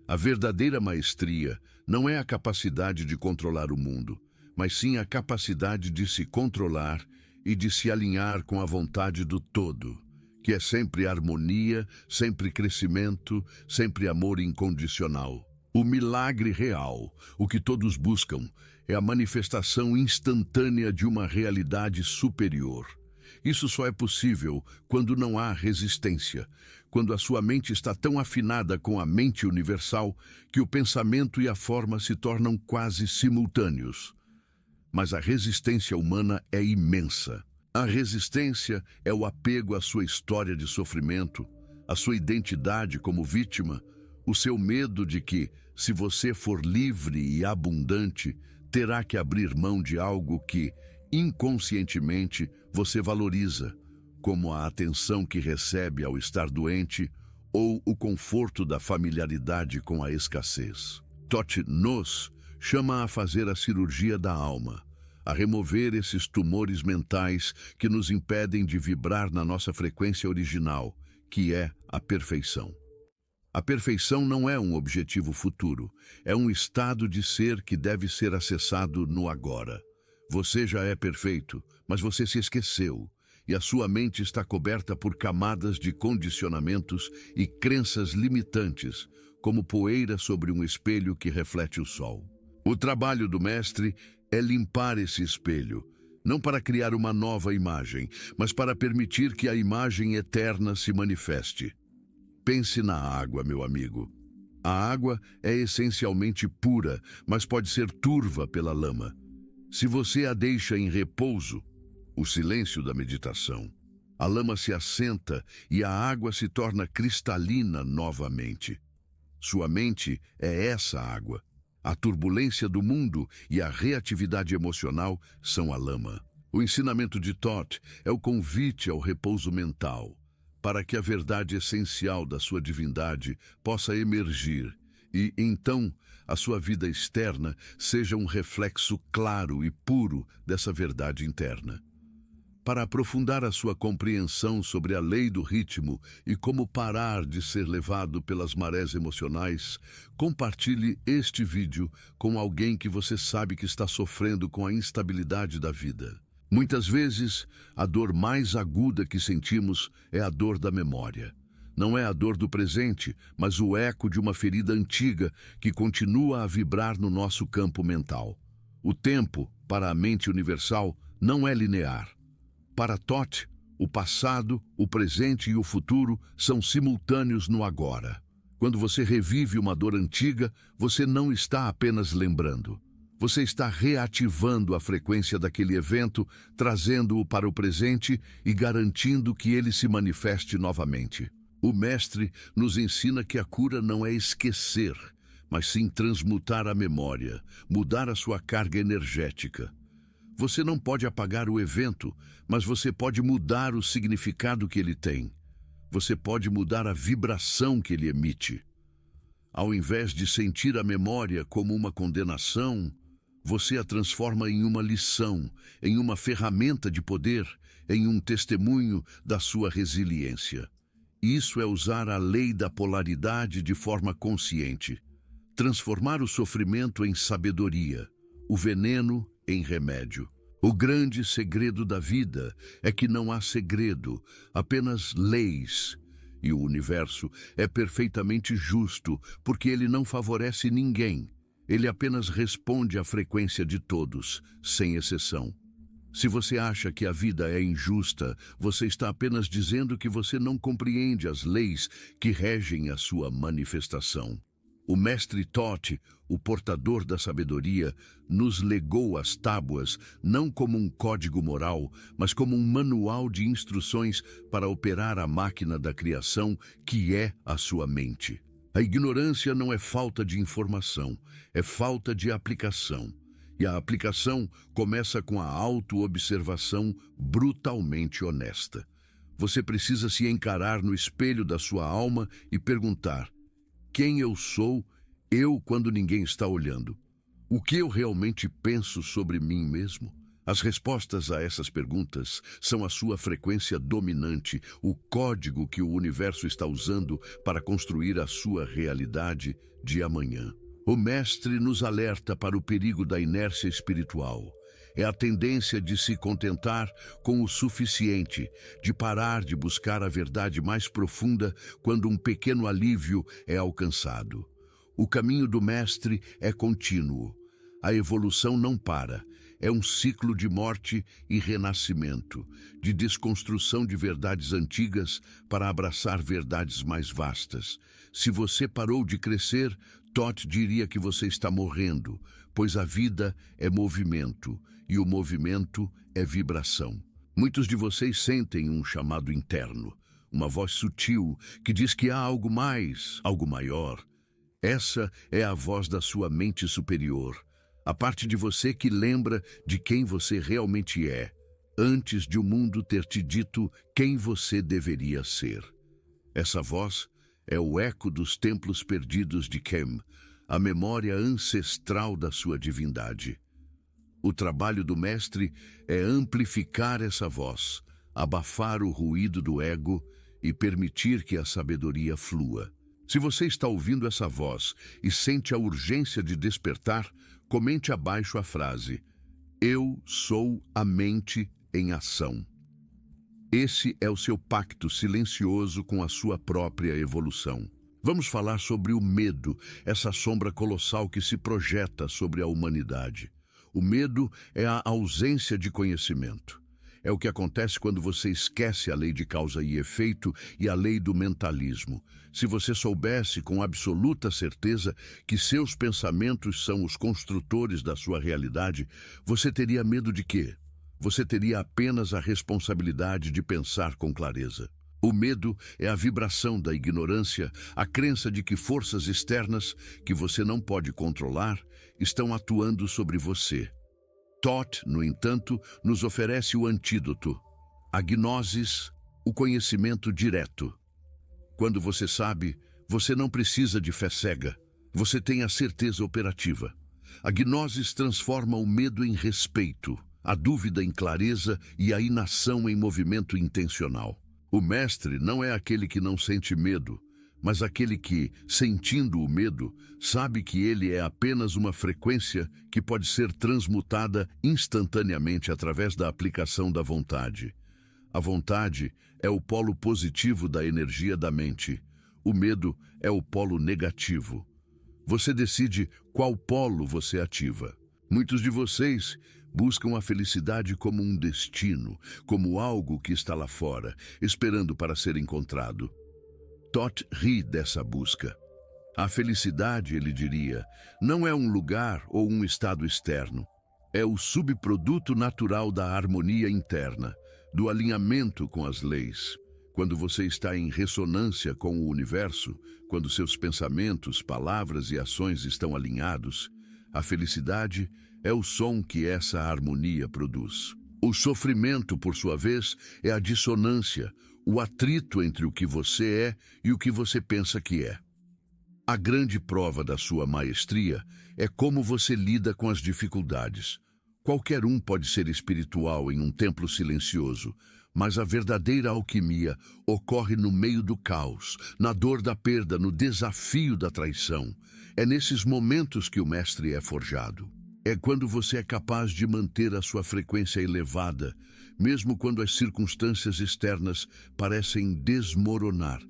[SPEAKER 1] A verdadeira maestria não é a capacidade de controlar o mundo, mas sim a capacidade de se controlar e de se alinhar com a vontade do todo, que é sempre harmonia, sempre crescimento, sempre amor incondicional. O milagre real, o que todos buscam, é a manifestação instantânea de uma realidade superior. Isso só é possível quando não há resistência, quando a sua mente está tão afinada com a mente universal que o pensamento e a forma se tornam quase simultâneos. Mas a resistência humana é imensa. A resistência é o apego à sua história de sofrimento, à sua identidade como vítima, o seu medo de que, se você for livre e abundante, terá que abrir mão de algo que, inconscientemente, você valoriza, como a atenção que recebe ao estar doente ou o conforto da familiaridade com a escassez. Toth nos chama a fazer a cirurgia da alma, a remover esses tumores mentais que nos impedem de vibrar na nossa frequência original, que é a perfeição. A perfeição não é um objetivo futuro, é um estado de ser que deve ser acessado no agora. Você já é perfeito, mas você se esqueceu, e a sua mente está coberta por camadas de condicionamentos e crenças limitantes, como poeira sobre um espelho que reflete o sol. O trabalho do mestre é limpar esse espelho, não para criar uma nova imagem, mas para permitir que a imagem eterna se manifeste. Pense na água, meu amigo. A água é essencialmente pura, mas pode ser turva pela lama. Se você a deixa em repouso, o silêncio da meditação, a lama se assenta e a água se torna cristalina novamente. Sua mente é essa água. A turbulência do mundo e a reatividade emocional são a lama. O ensinamento de Toth é o convite ao repouso mental, para que a verdade essencial da sua divindade possa emergir e, então, a sua vida externa seja um reflexo claro e puro dessa verdade interna. Para aprofundar a sua compreensão sobre a lei do ritmo e como parar de ser levado pelas marés emocionais, compartilhe este vídeo com alguém que você sabe que está sofrendo com a instabilidade da vida. Muitas vezes, a dor mais aguda que sentimos é a dor da memória. Não é a dor do presente, mas o eco de uma ferida antiga que continua a vibrar no nosso campo mental. O tempo, para a mente universal, não é linear. Para Toth, o passado, o presente e o futuro são simultâneos no agora. Quando você revive uma dor antiga, você não está apenas lembrando. Você está reativando a frequência daquele evento, trazendo-o para o presente e garantindo que ele se manifeste novamente. O mestre nos ensina que a cura não é esquecer, mas sim transmutar a memória, mudar a sua carga energética. Você não pode apagar o evento, mas você pode mudar o significado que ele tem. Você pode mudar a vibração que ele emite. Ao invés de sentir a memória como uma condenação, você a transforma em uma lição, em uma ferramenta de poder, em um testemunho da sua resiliência. Isso é usar a lei da polaridade de forma consciente. Transformar o sofrimento em sabedoria, o veneno em remédio. O grande segredo da vida é que não há segredo, apenas leis. E o universo é perfeitamente justo, porque ele não favorece ninguém. Ele apenas responde à frequência de todos, sem exceção. Se você acha que a vida é injusta, você está apenas dizendo que você não compreende as leis que regem a sua manifestação. O mestre Toth, o portador da sabedoria, nos legou as tábuas não como um código moral, mas como um manual de instruções para operar a máquina da criação que é a sua mente. A ignorância não é falta de informação, é falta de aplicação. E a aplicação começa com a auto-observação brutalmente honesta. Você precisa se encarar no espelho da sua alma e perguntar: quem eu sou, eu quando ninguém está olhando? O que eu realmente penso sobre mim mesmo? As respostas a essas perguntas são a sua frequência dominante, o código que o universo está usando para construir a sua realidade de amanhã. O mestre nos alerta para o perigo da inércia espiritual. É a tendência de se contentar com o suficiente, de parar de buscar a verdade mais profunda quando um pequeno alívio é alcançado. O caminho do mestre é contínuo. A evolução não para. É um ciclo de morte e renascimento, de desconstrução de verdades antigas para abraçar verdades mais vastas. Se você parou de crescer, Toth diria que você está morrendo, pois a vida é movimento e o movimento é vibração. Muitos de vocês sentem um chamado interno, uma voz sutil que diz que há algo mais, algo maior. Essa é a voz da sua mente superior, a parte de você que lembra de quem você realmente é. antes de o mundo ter te dito quem você deveria ser. Essa voz é o eco dos templos perdidos de Kem, a memória ancestral da sua divindade. O trabalho do mestre é amplificar essa voz, abafar o ruído do ego e permitir que a sabedoria flua. Se você está ouvindo essa voz e sente a urgência de despertar, comente abaixo a frase: Eu sou a mente em ação. Esse é o seu pacto silencioso com a sua própria evolução. Vamos falar sobre o medo, essa sombra colossal que se projeta sobre a humanidade. O medo é a ausência de conhecimento. É o que acontece quando você esquece a lei de causa e efeito e a lei do mentalismo. Se você soubesse com absoluta certeza que seus pensamentos são os construtores da sua realidade, você teria medo de quê? Você teria apenas a responsabilidade de pensar com clareza. O medo é a vibração da ignorância, a crença de que forças externas, que você não pode controlar, estão atuando sobre você. Thoth, no entanto, nos oferece o antídoto, a gnosis, o conhecimento direto. Quando você sabe, você não precisa de fé cega, você tem a certeza operativa. A gnosis transforma o medo em respeito, a dúvida em clareza e a inação em movimento intencional. O mestre não é aquele que não sente medo, mas aquele que, sentindo o medo, sabe que ele é apenas uma frequência que pode ser transmutada instantaneamente através da aplicação da vontade. A vontade é o polo positivo da energia da mente. O medo é o polo negativo. Você decide qual polo você ativa. Muitos de vocês buscam a felicidade como um destino, como algo que está lá fora, esperando para ser encontrado. Thoth ri dessa busca. A felicidade, ele diria, não é um lugar ou um estado externo. É o subproduto natural da harmonia interna, do alinhamento com as leis. Quando você está em ressonância com o universo, quando seus pensamentos, palavras e ações estão alinhados, a felicidade é o som que essa harmonia produz. O sofrimento, por sua vez, é a dissonância, o atrito entre o que você é e o que você pensa que é. A grande prova da sua maestria é como você lida com as dificuldades. Qualquer um pode ser espiritual em um templo silencioso, mas a verdadeira alquimia ocorre no meio do caos, na dor da perda, no desafio da traição. É nesses momentos que o mestre é forjado. É quando você é capaz de manter a sua frequência elevada, mesmo quando as circunstâncias externas parecem desmoronar,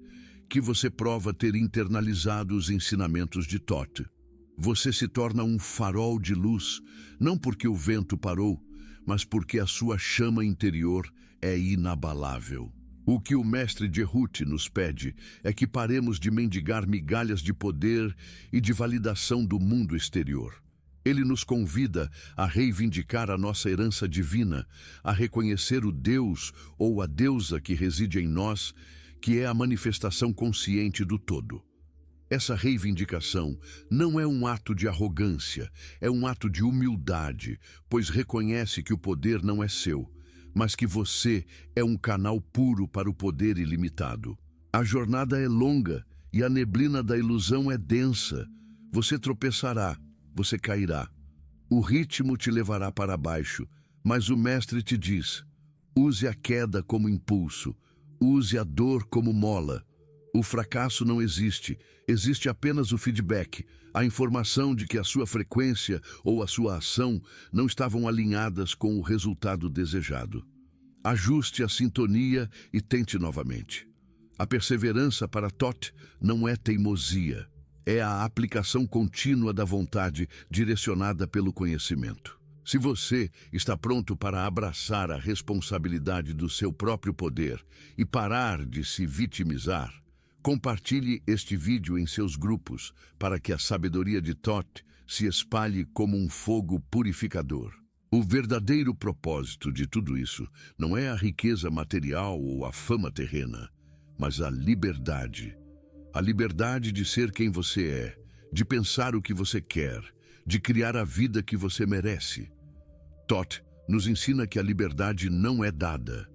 [SPEAKER 1] que você prova ter internalizado os ensinamentos de Thoth. Você se torna um farol de luz, não porque o vento parou, mas porque a sua chama interior é inabalável. O que o mestre Djehuty nos pede é que paremos de mendigar migalhas de poder e de validação do mundo exterior. Ele nos convida a reivindicar a nossa herança divina, a reconhecer o Deus ou a deusa que reside em nós, que é a manifestação consciente do todo. Essa reivindicação não é um ato de arrogância, é um ato de humildade, pois reconhece que o poder não é seu, mas que você é um canal puro para o poder ilimitado. A jornada é longa e a neblina da ilusão é densa. Você tropeçará, você cairá. O ritmo te levará para baixo, mas o mestre te diz: use a queda como impulso, use a dor como mola. O fracasso não existe, existe apenas o feedback, a informação de que a sua frequência ou a sua ação não estavam alinhadas com o resultado desejado. Ajuste a sintonia e tente novamente. A perseverança para Thoth não é teimosia, é a aplicação contínua da vontade direcionada pelo conhecimento. Se você está pronto para abraçar a responsabilidade do seu próprio poder e parar de se vitimizar, compartilhe este vídeo em seus grupos para que a sabedoria de Thoth se espalhe como um fogo purificador. O verdadeiro propósito de tudo isso não é a riqueza material ou a fama terrena, mas a liberdade. A liberdade de ser quem você é, de pensar o que você quer, de criar a vida que você merece. Thoth nos ensina que a liberdade não é dada,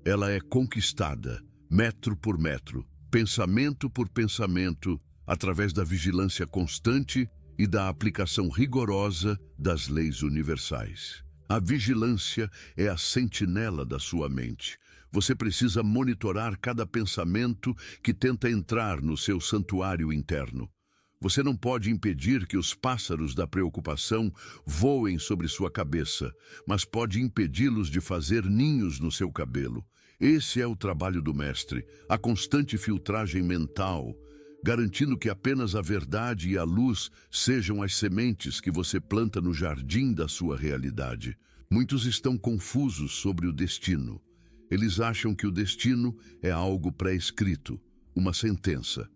[SPEAKER 1] ela é conquistada, metro por metro, pensamento por pensamento, através da vigilância constante e da aplicação rigorosa das leis universais. A vigilância é a sentinela da sua mente. Você precisa monitorar cada pensamento que tenta entrar no seu santuário interno. Você não pode impedir que os pássaros da preocupação voem sobre sua cabeça, mas pode impedi-los de fazer ninhos no seu cabelo. Esse é o trabalho do mestre, a constante filtragem mental, garantindo que apenas a verdade e a luz sejam as sementes que você planta no jardim da sua realidade. Muitos estão confusos sobre o destino. Eles acham que o destino é algo pré-escrito, uma sentença.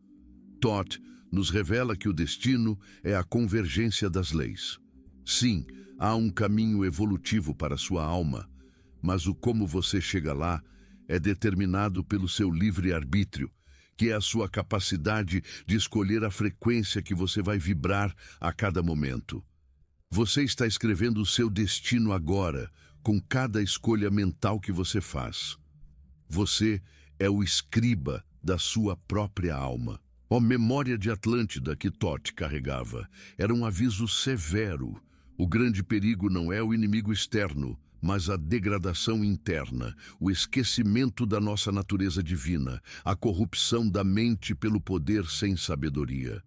[SPEAKER 1] Thoth nos revela que o destino é a convergência das leis. Sim, há um caminho evolutivo para sua alma, mas o como você chega lá é determinado pelo seu livre-arbítrio, que é a sua capacidade de escolher a frequência que você vai vibrar a cada momento. Você está escrevendo o seu destino agora, com cada escolha mental que você faz. Você é o escriba da sua própria alma. A memória de Atlântida que Thoth carregava era um aviso severo. O grande perigo não é o inimigo externo, mas a degradação interna, o esquecimento da nossa natureza divina, a corrupção da mente pelo poder sem sabedoria.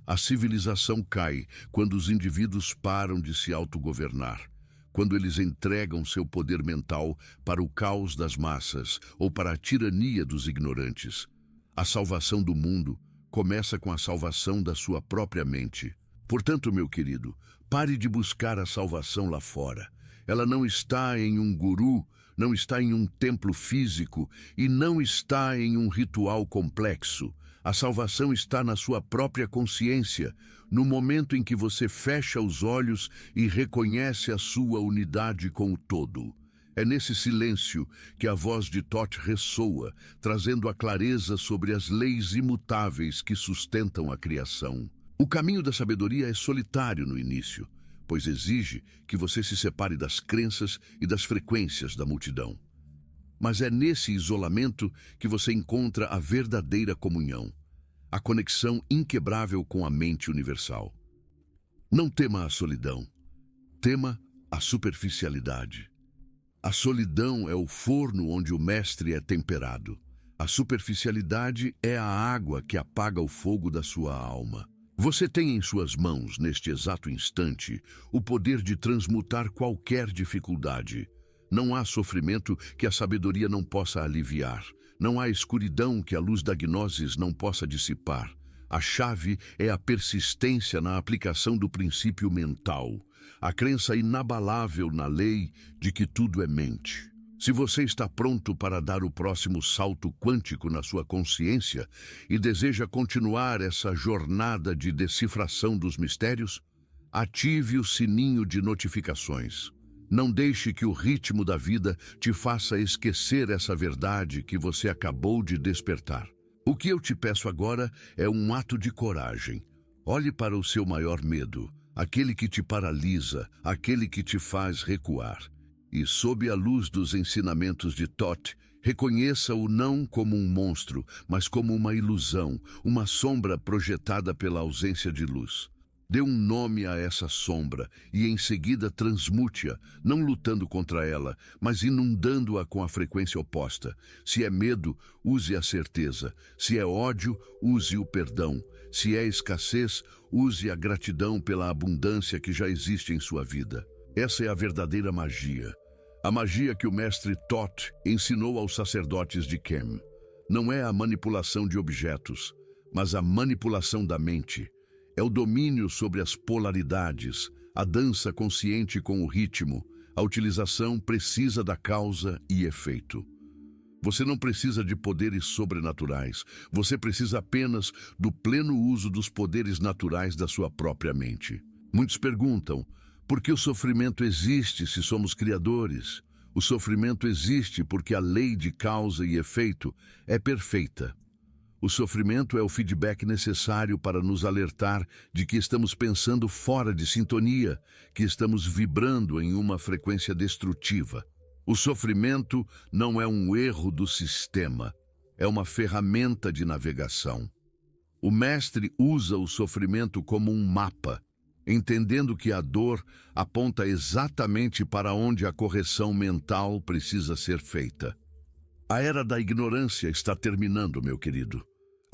[SPEAKER 1] A civilização cai quando os indivíduos param de se autogovernar, quando eles entregam seu poder mental para o caos das massas ou para a tirania dos ignorantes. A salvação do mundo começa com a salvação da sua própria mente. Portanto, meu querido, pare de buscar a salvação lá fora. Ela não está em um guru, não está em um templo físico e não está em um ritual complexo. A salvação está na sua própria consciência, no momento em que você fecha os olhos e reconhece a sua unidade com o todo. É nesse silêncio que a voz de Thoth ressoa, trazendo a clareza sobre as leis imutáveis que sustentam a criação. O caminho da sabedoria é solitário no início, pois exige que você se separe das crenças e das frequências da multidão. Mas é nesse isolamento que você encontra a verdadeira comunhão, a conexão inquebrável com a mente universal. Não tema a solidão, tema a superficialidade. A solidão é o forno onde o mestre é temperado. A superficialidade é a água que apaga o fogo da sua alma. Você tem em suas mãos, neste exato instante, o poder de transmutar qualquer dificuldade. Não há sofrimento que a sabedoria não possa aliviar. Não há escuridão que a luz da gnosis não possa dissipar. A chave é a persistência na aplicação do princípio mental, a crença inabalável na lei de que tudo é mente. Se você está pronto para dar o próximo salto quântico na sua consciência e deseja continuar essa jornada de decifração dos mistérios, ative o sininho de notificações. Não deixe que o ritmo da vida te faça esquecer essa verdade que você acabou de despertar. O que eu te peço agora é um ato de coragem. Olhe para o seu maior medo, aquele que te paralisa, aquele que te faz recuar. E, sob a luz dos ensinamentos de Thoth, reconheça-o não como um monstro, mas como uma ilusão, uma sombra projetada pela ausência de luz. Dê um nome a essa sombra e, em seguida, transmute-a, não lutando contra ela, mas inundando-a com a frequência oposta. Se é medo, use a certeza. Se é ódio, use o perdão. Se é escassez, use a gratidão pela abundância que já existe em sua vida. Essa é a verdadeira magia. A magia que o mestre Thoth ensinou aos sacerdotes de Kem. Não é a manipulação de objetos, mas a manipulação da mente. É o domínio sobre as polaridades, a dança consciente com o ritmo, a utilização precisa da causa e efeito. Você não precisa de poderes sobrenaturais, você precisa apenas do pleno uso dos poderes naturais da sua própria mente. Muitos perguntam, por que o sofrimento existe se somos criadores? O sofrimento existe porque a lei de causa e efeito é perfeita. O sofrimento é o feedback necessário para nos alertar de que estamos pensando fora de sintonia, que estamos vibrando em uma frequência destrutiva. O sofrimento não é um erro do sistema, é uma ferramenta de navegação. O mestre usa o sofrimento como um mapa, entendendo que a dor aponta exatamente para onde a correção mental precisa ser feita. A era da ignorância está terminando, meu querido.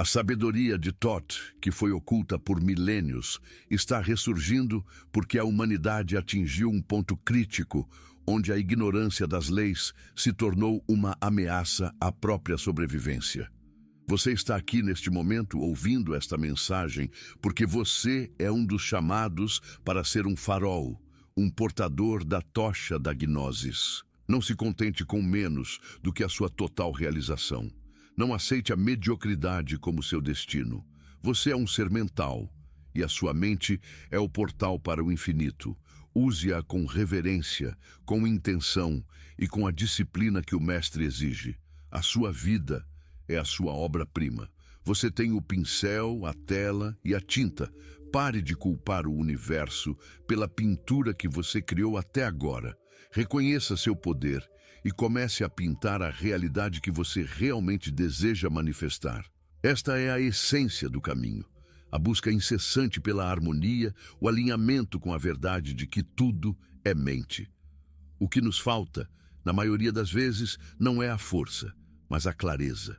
[SPEAKER 1] A sabedoria de Thoth, que foi oculta por milênios, está ressurgindo porque a humanidade atingiu um ponto crítico onde a ignorância das leis se tornou uma ameaça à própria sobrevivência. Você está aqui neste momento ouvindo esta mensagem porque você é um dos chamados para ser um farol, um portador da tocha da gnosis. Não se contente com menos do que a sua total realização. Não aceite a mediocridade como seu destino. Você é um ser mental e a sua mente é o portal para o infinito. Use-a com reverência, com intenção e com a disciplina que o mestre exige. A sua vida é a sua obra-prima. Você tem o pincel, a tela e a tinta. Pare de culpar o universo pela pintura que você criou até agora. Reconheça seu poder e comece a pintar a realidade que você realmente deseja manifestar. Esta é a essência do caminho. A busca incessante pela harmonia, o alinhamento com a verdade de que tudo é mente. O que nos falta, na maioria das vezes, não é a força, mas a clareza.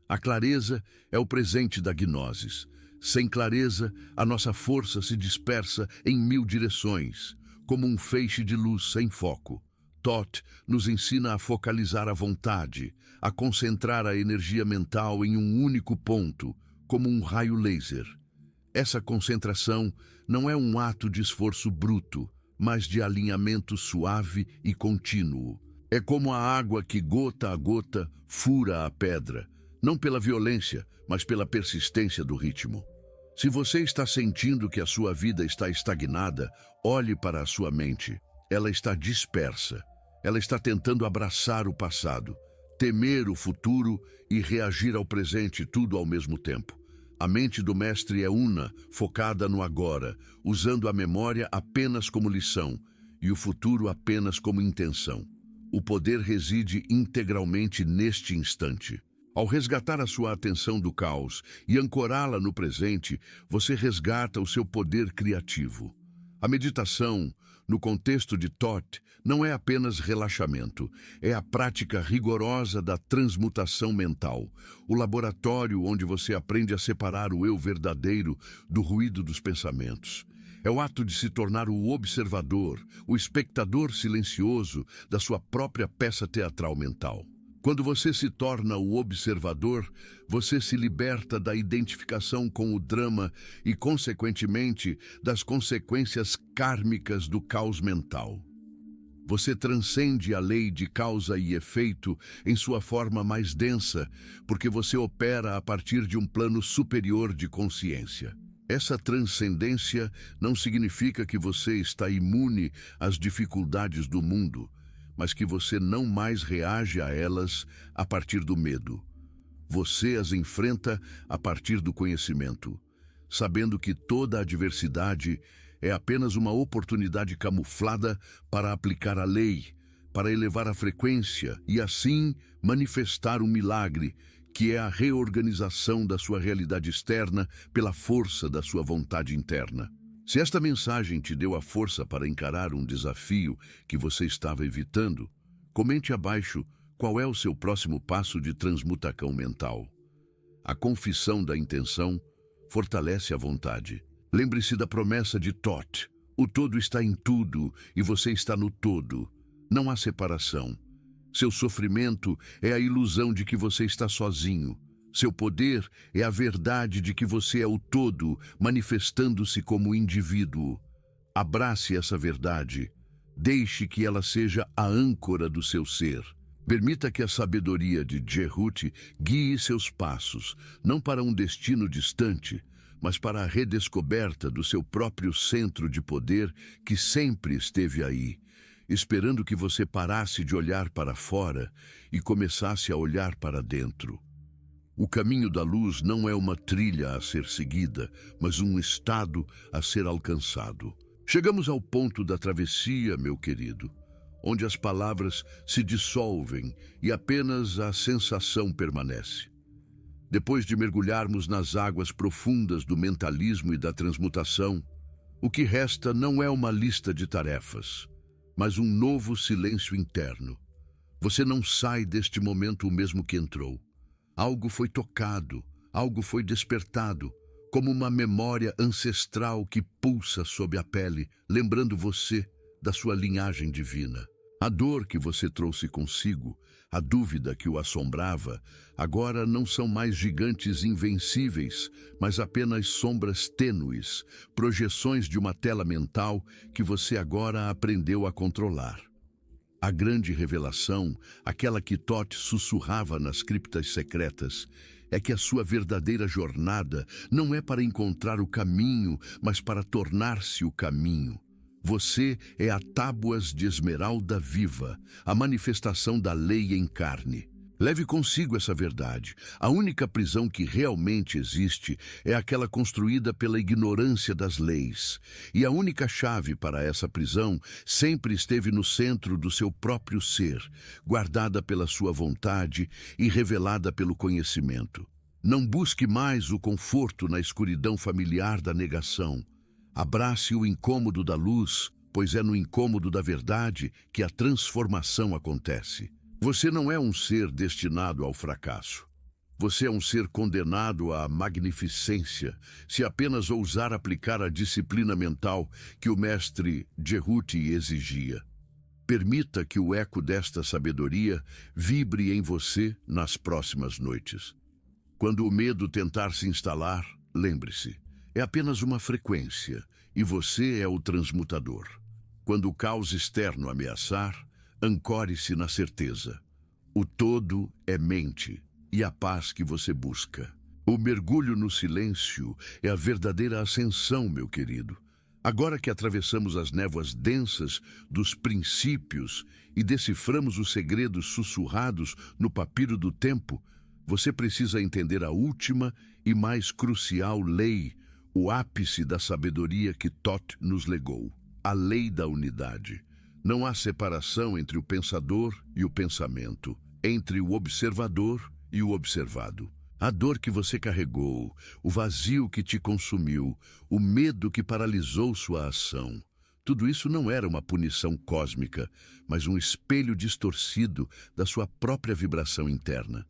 [SPEAKER 1] A clareza é o presente da gnosis. Sem clareza, a nossa força se dispersa em 1000 direções, como um feixe de luz sem foco. Thoth nos ensina a focalizar a vontade, a concentrar a energia mental em um único ponto, como um raio laser. Essa concentração não é um ato de esforço bruto, mas de alinhamento suave e contínuo. É como a água que, gota a gota, fura a pedra, não pela violência, mas pela persistência do ritmo. Se você está sentindo que a sua vida está estagnada, olhe para a sua mente. Ela está dispersa. Ela está tentando abraçar o passado, temer o futuro e reagir ao presente, tudo ao mesmo tempo. A mente do mestre é una, focada no agora, usando a memória apenas como lição e o futuro apenas como intenção. O poder reside integralmente neste instante. Ao resgatar a sua atenção do caos e ancorá-la no presente, você resgata o seu poder criativo. A meditação, no contexto de Thoth, não é apenas relaxamento, é a prática rigorosa da transmutação mental, o laboratório onde você aprende a separar o eu verdadeiro do ruído dos pensamentos. É o ato de se tornar o observador, o espectador silencioso da sua própria peça teatral mental. Quando você se torna o observador, você se liberta da identificação com o drama e, consequentemente, das consequências kármicas do caos mental. Você transcende a lei de causa e efeito em sua forma mais densa, porque você opera a partir de um plano superior de consciência. Essa transcendência não significa que você está imune às dificuldades do mundo, mas que você não mais reage a elas a partir do medo. Você as enfrenta a partir do conhecimento, sabendo que toda adversidade é apenas uma oportunidade camuflada para aplicar a lei, para elevar a frequência e, assim, manifestar um milagre, que é a reorganização da sua realidade externa pela força da sua vontade interna. Se esta mensagem te deu a força para encarar um desafio que você estava evitando, comente abaixo qual é o seu próximo passo de transmutação mental. A confissão da intenção fortalece a vontade. Lembre-se da promessa de Thoth: o todo está em tudo e você está no todo. Não há separação. Seu sofrimento é a ilusão de que você está sozinho. Seu poder é a verdade de que você é o todo, manifestando-se como indivíduo. Abrace essa verdade. Deixe que ela seja a âncora do seu ser. Permita que a sabedoria de Djehut guie seus passos, não para um destino distante, mas para a redescoberta do seu próprio centro de poder que sempre esteve aí, esperando que você parasse de olhar para fora e começasse a olhar para dentro. O caminho da luz não é uma trilha a ser seguida, mas um estado a ser alcançado. Chegamos ao ponto da travessia, meu querido, onde as palavras se dissolvem e apenas a sensação permanece. Depois de mergulharmos nas águas profundas do mentalismo e da transmutação, o que resta não é uma lista de tarefas, mas um novo silêncio interno. Você não sai deste momento o mesmo que entrou. Algo foi tocado, algo foi despertado, como uma memória ancestral que pulsa sob a pele, lembrando você da sua linhagem divina. A dor que você trouxe consigo, a dúvida que o assombrava, agora não são mais gigantes invencíveis, mas apenas sombras tênues, projeções de uma tela mental que você agora aprendeu a controlar. A grande revelação, aquela que Thoth sussurrava nas criptas secretas, é que a sua verdadeira jornada não é para encontrar o caminho, mas para tornar-se o caminho. Você é a tábuas de esmeralda viva, a manifestação da lei em carne. Leve consigo essa verdade. A única prisão que realmente existe é aquela construída pela ignorância das leis. E a única chave para essa prisão sempre esteve no centro do seu próprio ser, guardada pela sua vontade e revelada pelo conhecimento. Não busque mais o conforto na escuridão familiar da negação. Abrace o incômodo da luz, pois é no incômodo da verdade que a transformação acontece. Você não é um ser destinado ao fracasso. Você é um ser condenado à magnificência se apenas ousar aplicar a disciplina mental que o mestre Djehuti exigia. Permita que o eco desta sabedoria vibre em você nas próximas noites. Quando o medo tentar se instalar, lembre-se, é apenas uma frequência e você é o transmutador. Quando o caos externo ameaçar, ancore-se na certeza. O todo é mente e a paz que você busca. O mergulho no silêncio é a verdadeira ascensão, meu querido. Agora que atravessamos as névoas densas dos princípios e deciframos os segredos sussurrados no papiro do tempo, você precisa entender a última e mais crucial lei, o ápice da sabedoria que Thoth nos legou, a lei da unidade. Não há separação entre o pensador e o pensamento, entre o observador e o observado. A dor que você carregou, o vazio que te consumiu, o medo que paralisou sua ação, tudo isso não era uma punição cósmica, mas um espelho distorcido da sua própria vibração interna.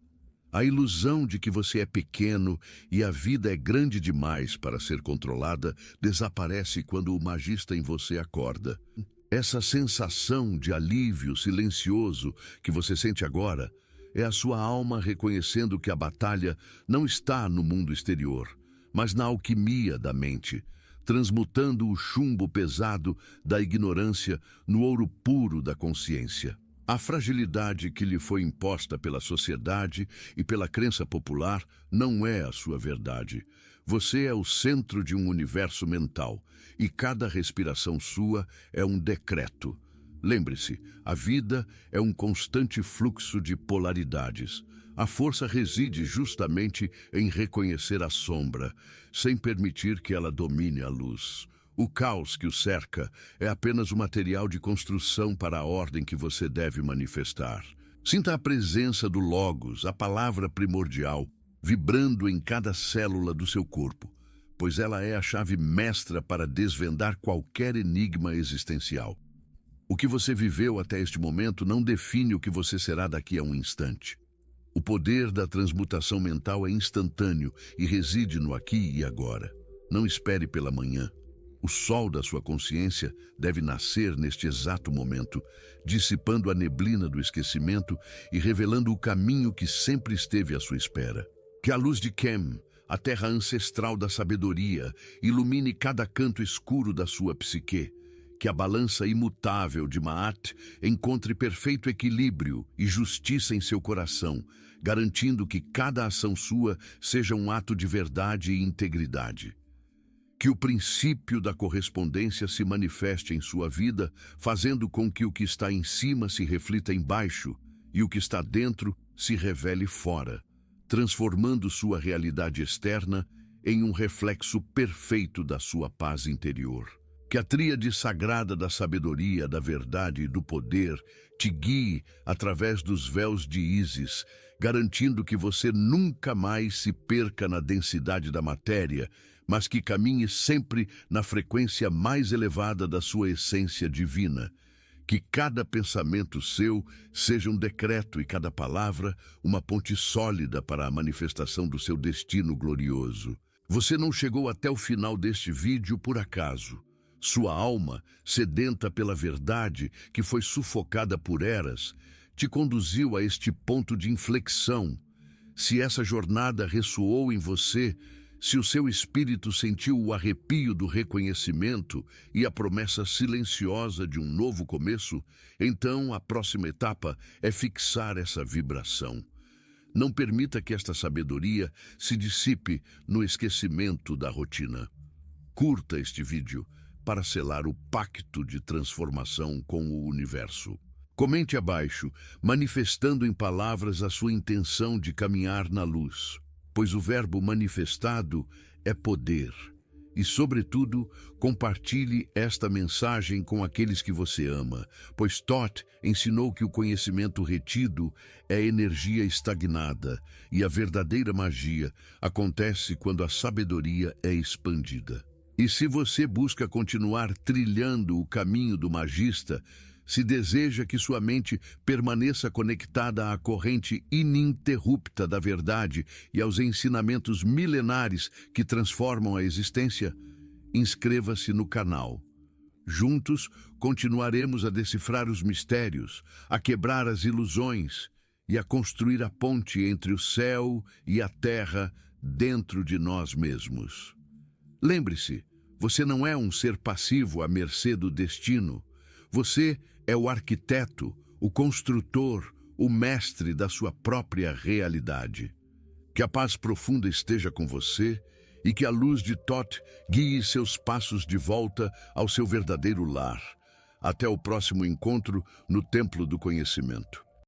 [SPEAKER 1] A ilusão de que você é pequeno e a vida é grande demais para ser controlada desaparece quando o magista em você acorda. Essa sensação de alívio silencioso que você sente agora é a sua alma reconhecendo que a batalha não está no mundo exterior, mas na alquimia da mente, transmutando o chumbo pesado da ignorância no ouro puro da consciência. A fragilidade que lhe foi imposta pela sociedade e pela crença popular não é a sua verdade. Você é o centro de um universo mental e cada respiração sua é um decreto. Lembre-se, a vida é um constante fluxo de polaridades. A força reside justamente em reconhecer a sombra, sem permitir que ela domine a luz. O caos que o cerca é apenas o material de construção para a ordem que você deve manifestar. Sinta a presença do Logos, a palavra primordial, vibrando em cada célula do seu corpo, pois ela é a chave mestra para desvendar qualquer enigma existencial. O que você viveu até este momento não define o que você será daqui a um instante. O poder da transmutação mental é instantâneo e reside no aqui e agora. Não espere pela manhã. O sol da sua consciência deve nascer neste exato momento, dissipando a neblina do esquecimento e revelando o caminho que sempre esteve à sua espera. Que a luz de Kem, a terra ancestral da sabedoria, ilumine cada canto escuro da sua psique. Que a balança imutável de Maat encontre perfeito equilíbrio e justiça em seu coração, garantindo que cada ação sua seja um ato de verdade e integridade. Que o princípio da correspondência se manifeste em sua vida, fazendo com que o que está em cima se reflita embaixo e o que está dentro se revele fora. transformando sua realidade externa em um reflexo perfeito da sua paz interior. Que a tríade sagrada da sabedoria, da verdade e do poder te guie através dos véus de Ísis, garantindo que você nunca mais se perca na densidade da matéria, mas que caminhe sempre na frequência mais elevada da sua essência divina. Que cada pensamento seu seja um decreto e cada palavra uma ponte sólida para a manifestação do seu destino glorioso. Você não chegou até o final deste vídeo por acaso. Sua alma, sedenta pela verdade, que foi sufocada por eras, te conduziu a este ponto de inflexão. Se essa jornada ressoou em você, se o seu espírito sentiu o arrepio do reconhecimento e a promessa silenciosa de um novo começo, então a próxima etapa é fixar essa vibração. Não permita que esta sabedoria se dissipe no esquecimento da rotina. Curta este vídeo para selar o pacto de transformação com o universo. Comente abaixo, manifestando em palavras a sua intenção de caminhar na luz, pois o verbo manifestado é poder. E, sobretudo, compartilhe esta mensagem com aqueles que você ama, pois Thoth ensinou que o conhecimento retido é energia estagnada e a verdadeira magia acontece quando a sabedoria é expandida. E se você busca continuar trilhando o caminho do magista, se deseja que sua mente permaneça conectada à corrente ininterrupta da verdade e aos ensinamentos milenares que transformam a existência, inscreva-se no canal. Juntos, continuaremos a decifrar os mistérios, a quebrar as ilusões e a construir a ponte entre o céu e a terra dentro de nós mesmos. Lembre-se, você não é um ser passivo à mercê do destino. Você é o arquiteto, o construtor, o mestre da sua própria realidade. Que a paz profunda esteja com você e que a luz de Thoth guie seus passos de volta ao seu verdadeiro lar. Até o próximo encontro no Templo do Conhecimento.